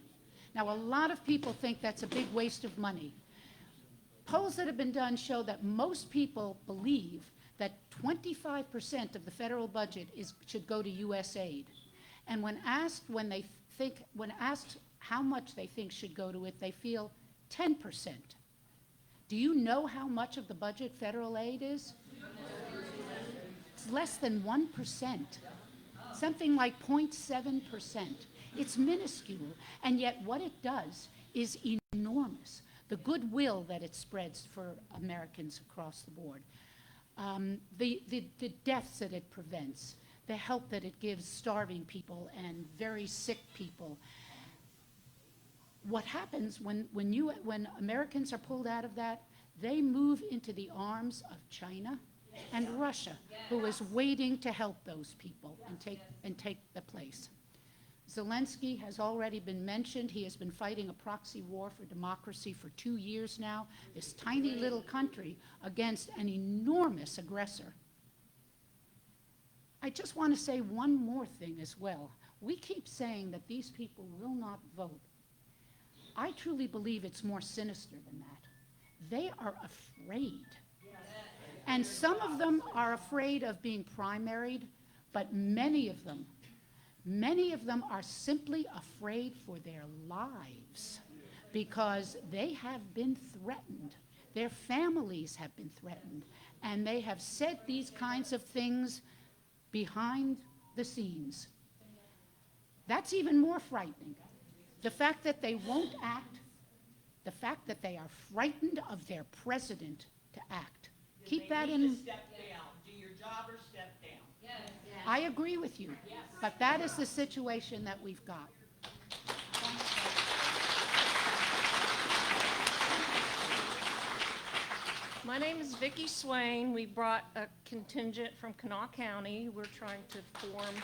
A: Now, a lot of people think that's a big waste of money. Polls that have been done show that most people believe that 25% of the federal budget should go to U.S. aid. And when asked how much they think should go to it, they feel 10%. Do you know how much of the budget federal aid is? It's less than 1%, something like 0.7%. It's minuscule, and yet what it does is enormous. The goodwill that it spreads for Americans across the board, the deaths that it prevents, the help that it gives starving people and very sick people. What happens when Americans are pulled out of that, they move into the arms of China and Russia, who is waiting to help those people and take the place. Zelensky has already been mentioned. He has been fighting a proxy war for democracy for 2 years now, this tiny little country against an enormous aggressor. I just want to say one more thing as well. We keep saying that these people will not vote. I truly believe it's more sinister than that. They are afraid. And some of them are afraid of being primaried, but many of them are simply afraid for their lives because they have been threatened. Their families have been threatened. and they have said these kinds of things behind the scenes. That's even more frightening. The fact that they won't act, the fact that they are frightened of their president to act. Keep that in.
D: Step down, do your job or step down.
A: I agree with you, but that is the situation that we've got.
T: My name is Vicki Swain. We brought a contingent from Kanawha County. We're trying to form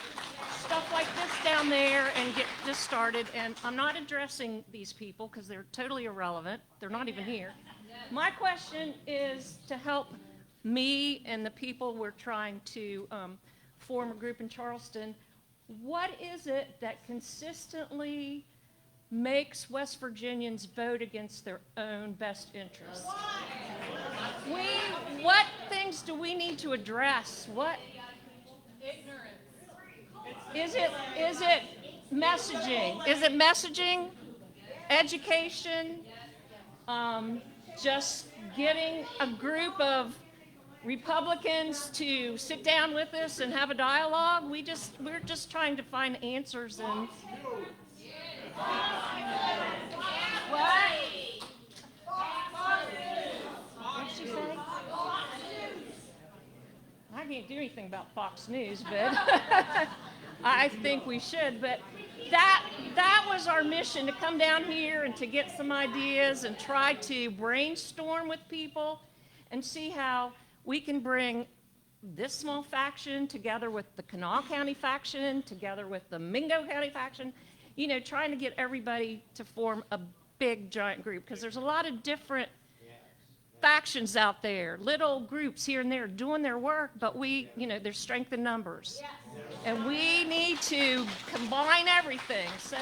T: stuff like this down there and get this started. And I'm not addressing these people because they're totally irrelevant. They're not even here. My question is to help me and the people we're trying to form a group in Charleston. What is it that consistently makes West Virginians vote against their own best interests? What things do we need to address? What? Is it messaging? Is it messaging? Education? Just getting a group of Republicans to sit down with us and have a dialogue? We're just trying to find answers and. What? What'd she say? I can't do anything about Fox News, but I think we should. But that was our mission, to come down here and to get some ideas and try to brainstorm with people and see how we can bring this small faction together with the Kanawha County faction, together with the Mingo County faction, you know, trying to get everybody to form a big giant group, because there's a lot of different factions out there, little groups here and there doing their work, but there's strength in numbers. And we need to combine everything. So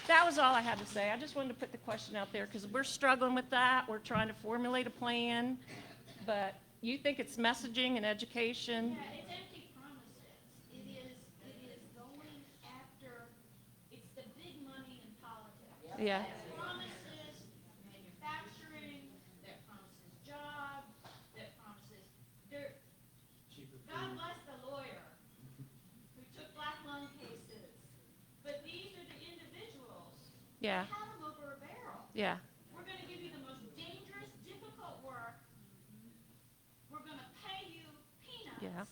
T: that was all I had to say. I just wanted to put the question out there because we're struggling with that. We're trying to formulate a plan, but you think it's messaging and education?
B: Yeah, it's empty promises. It is going after, it's the big money in politics.
T: Yeah.
B: That promises manufacturing, that promises jobs, that promises, God bless the lawyer who took black lung cases. But these are the individuals.
T: Yeah.
B: That have them over a barrel.
T: Yeah.
B: We're going to give you the most dangerous, difficult work. We're going to pay you peanuts.
T: Yeah.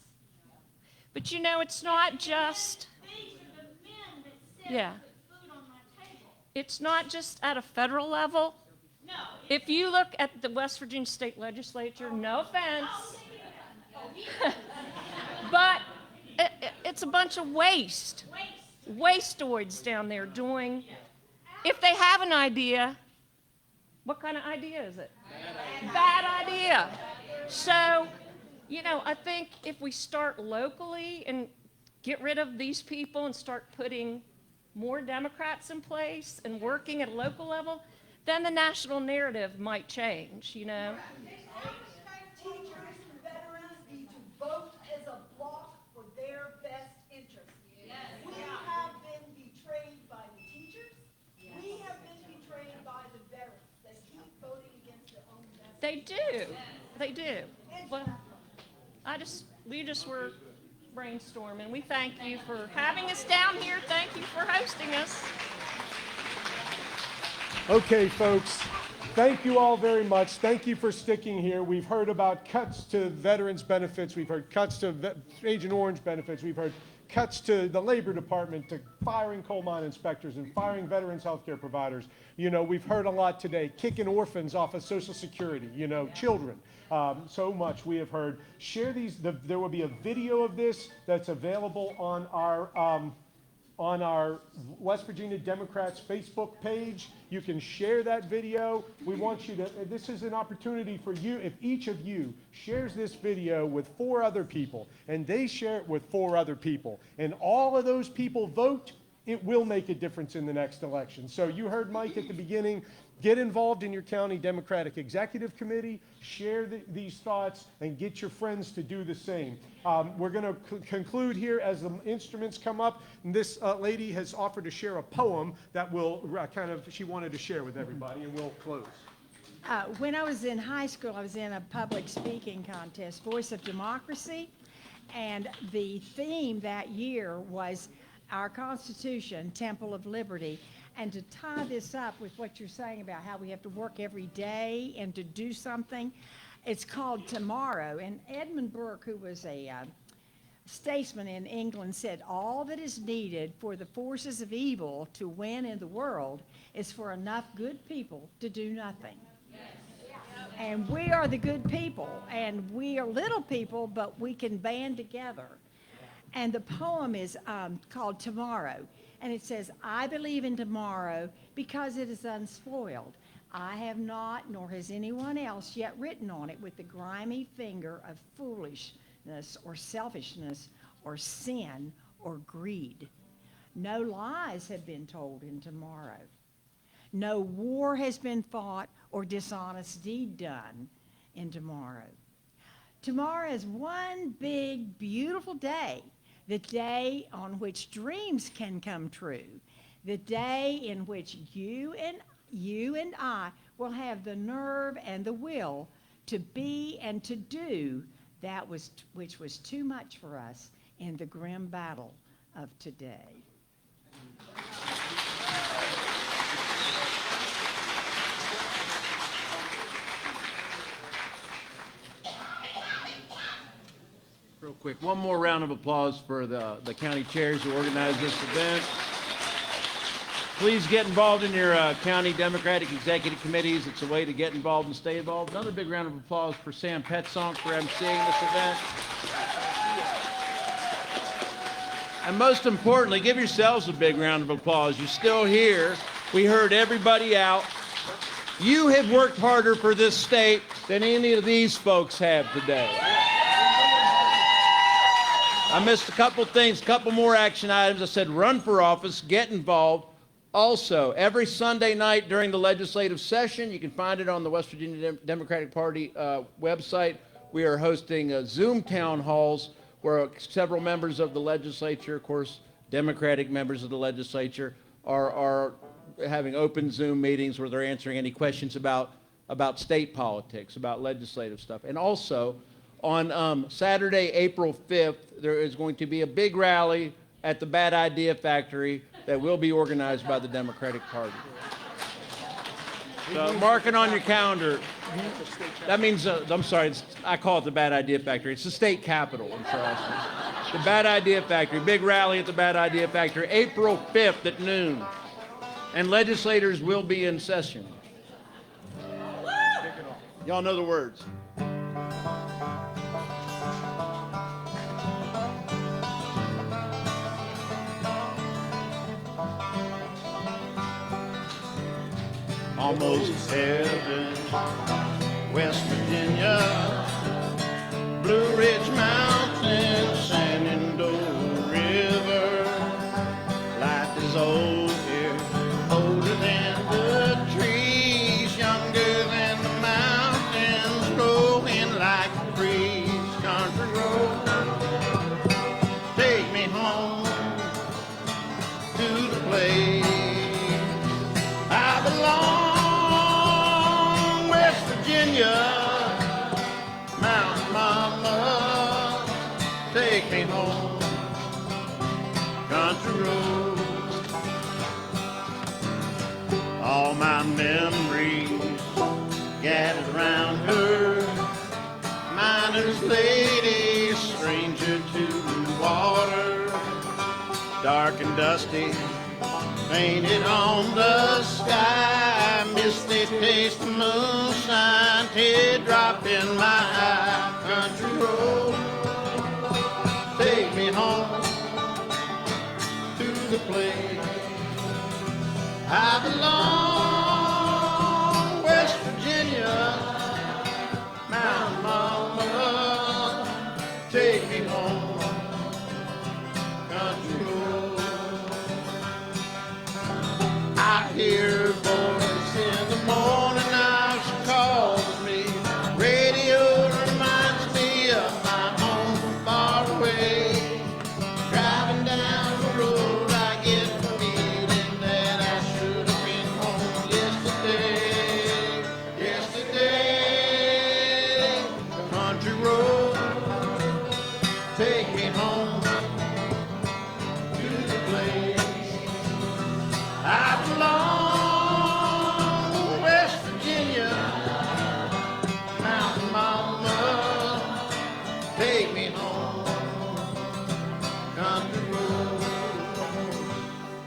T: But it's not just.
B: These are the men that said
T: Yeah.
B: put food on my table.
T: It's not just at a federal level.
B: No.
T: If you look at the West Virginia State Legislature, no offense, but it's a bunch of wasteoids down there doing, if they have an idea, what kind of idea is it? Bad idea. So, I think if we start locally and get rid of these people and start putting more Democrats in place and working at a local level, then the national narrative might change,
N: Teachers and veterans need to vote as a bloc for their best interests. We have been betrayed by the teachers. We have been betrayed by the veterans. They keep voting against their own best.
T: They do. They do. Well, we just were brainstorming. We thank you for having us down here. Thank you for hosting us.
C: Okay, folks, thank you all very much. Thank you for sticking here. We've heard about cuts to veterans' benefits. We've heard cuts to Agent Orange benefits. We've heard cuts to the Labor Department, to firing coal mine inspectors and firing veterans' health care providers. We've heard a lot today, kicking orphans off of Social Security, children. So much we have heard. Share these. There will be a video of this that's available on our West Virginia Democrats Facebook page. You can share that video. We want you to, this is an opportunity for you, if each of you shares this video with 4 other people, and they share it with 4 other people, and all of those people vote, it will make a difference in the next election. So you heard Mike at the beginning. Get involved in your county Democratic Executive Committee, share these thoughts, and get your friends to do the same. We're going to conclude here as the instruments come up. And this lady has offered to share a poem that will she wanted to share with everybody, and we'll close.
H: When I was in high school, I was in a public speaking contest, Voice of Democracy, and the theme that year was our Constitution, Temple of Liberty. And to tie this up with what you're saying about how we have to work every day and to do something, it's called Tomorrow. And Edmund Burke, who was a statesman in England, said all that is needed for the forces of evil to win in the world is for enough good people to do nothing. And we are the good people, and we are little people, but we can band together. And the poem is called Tomorrow, and it says, I believe in tomorrow because it is unspoiled. I have not, nor has anyone else yet written on it with the grimy finger of foolishness or selfishness or sin or greed. No lies have been told in tomorrow. No war has been fought or dishonest deed done in tomorrow. Tomorrow is one big, beautiful day, the day on which dreams can come true, the day in which you and I will have the nerve and the will to be and to do that which was too much for us in the grim battle of today.
U: Real quick, one more round of applause for the county chairs who organized this event. Please get involved in your county Democratic executive committees. It's a way to get involved and stay involved. Another big round of applause for Sam Petzonk for emceeing this event. And most importantly, give yourselves a big round of applause. You're still here. We heard everybody out. You have worked harder for this state than any of these folks have today. I missed a couple things, a couple more action items. I said run for office, get involved. Also, every Sunday night during the legislative session, you can find it on the West Virginia Democratic Party website, we are hosting Zoom town halls where several members of the legislature, of course, Democratic members of the legislature, are having open Zoom meetings where they're answering any questions about state politics, about legislative stuff. And also, on Saturday, April 5th, there is going to be a big rally at the Bad Idea Factory that will be organized by the Democratic Party. So mark it on your calendar. That means, I'm sorry, I call it the Bad Idea Factory. It's the state capitol in Charleston. The Bad Idea Factory, big rally at the Bad Idea Factory, April 5th at noon. And legislators will be in session. Y'all know the words.
V: Almost heaven, West Virginia, Blue Ridge Mountains, Shenandoah River. Life is old here, older than the trees, younger than the mountains, growing like a breeze. Country road, take me home to the place I belong. Mountain Mama, take me home, country road. All my memories gathered around her, miner's lady, stranger to water, dark and dusty, painted on the sky, misty taste of moonshine, teardrop in my eye. Country road, take me home to the place I belong. West Virginia, Mountain Mama, take me home, country road. I hear a voice in the morning now, she calls me. Radio reminds me of my home from far away. Driving down the road, I get the feeling that I should have been home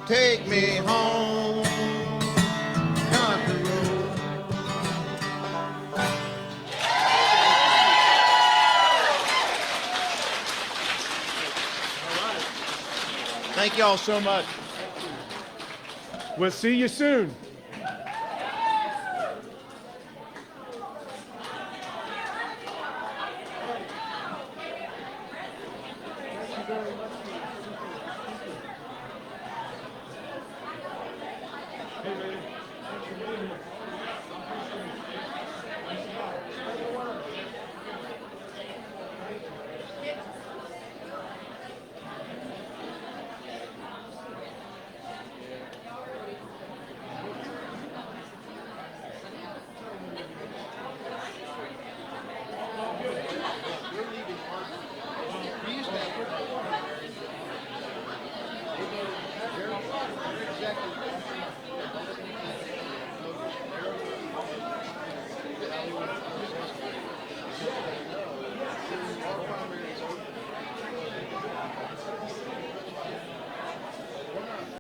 V: take me home, country road.
U: Thank you all so much.
C: We'll see you soon.
I: Thank you very much.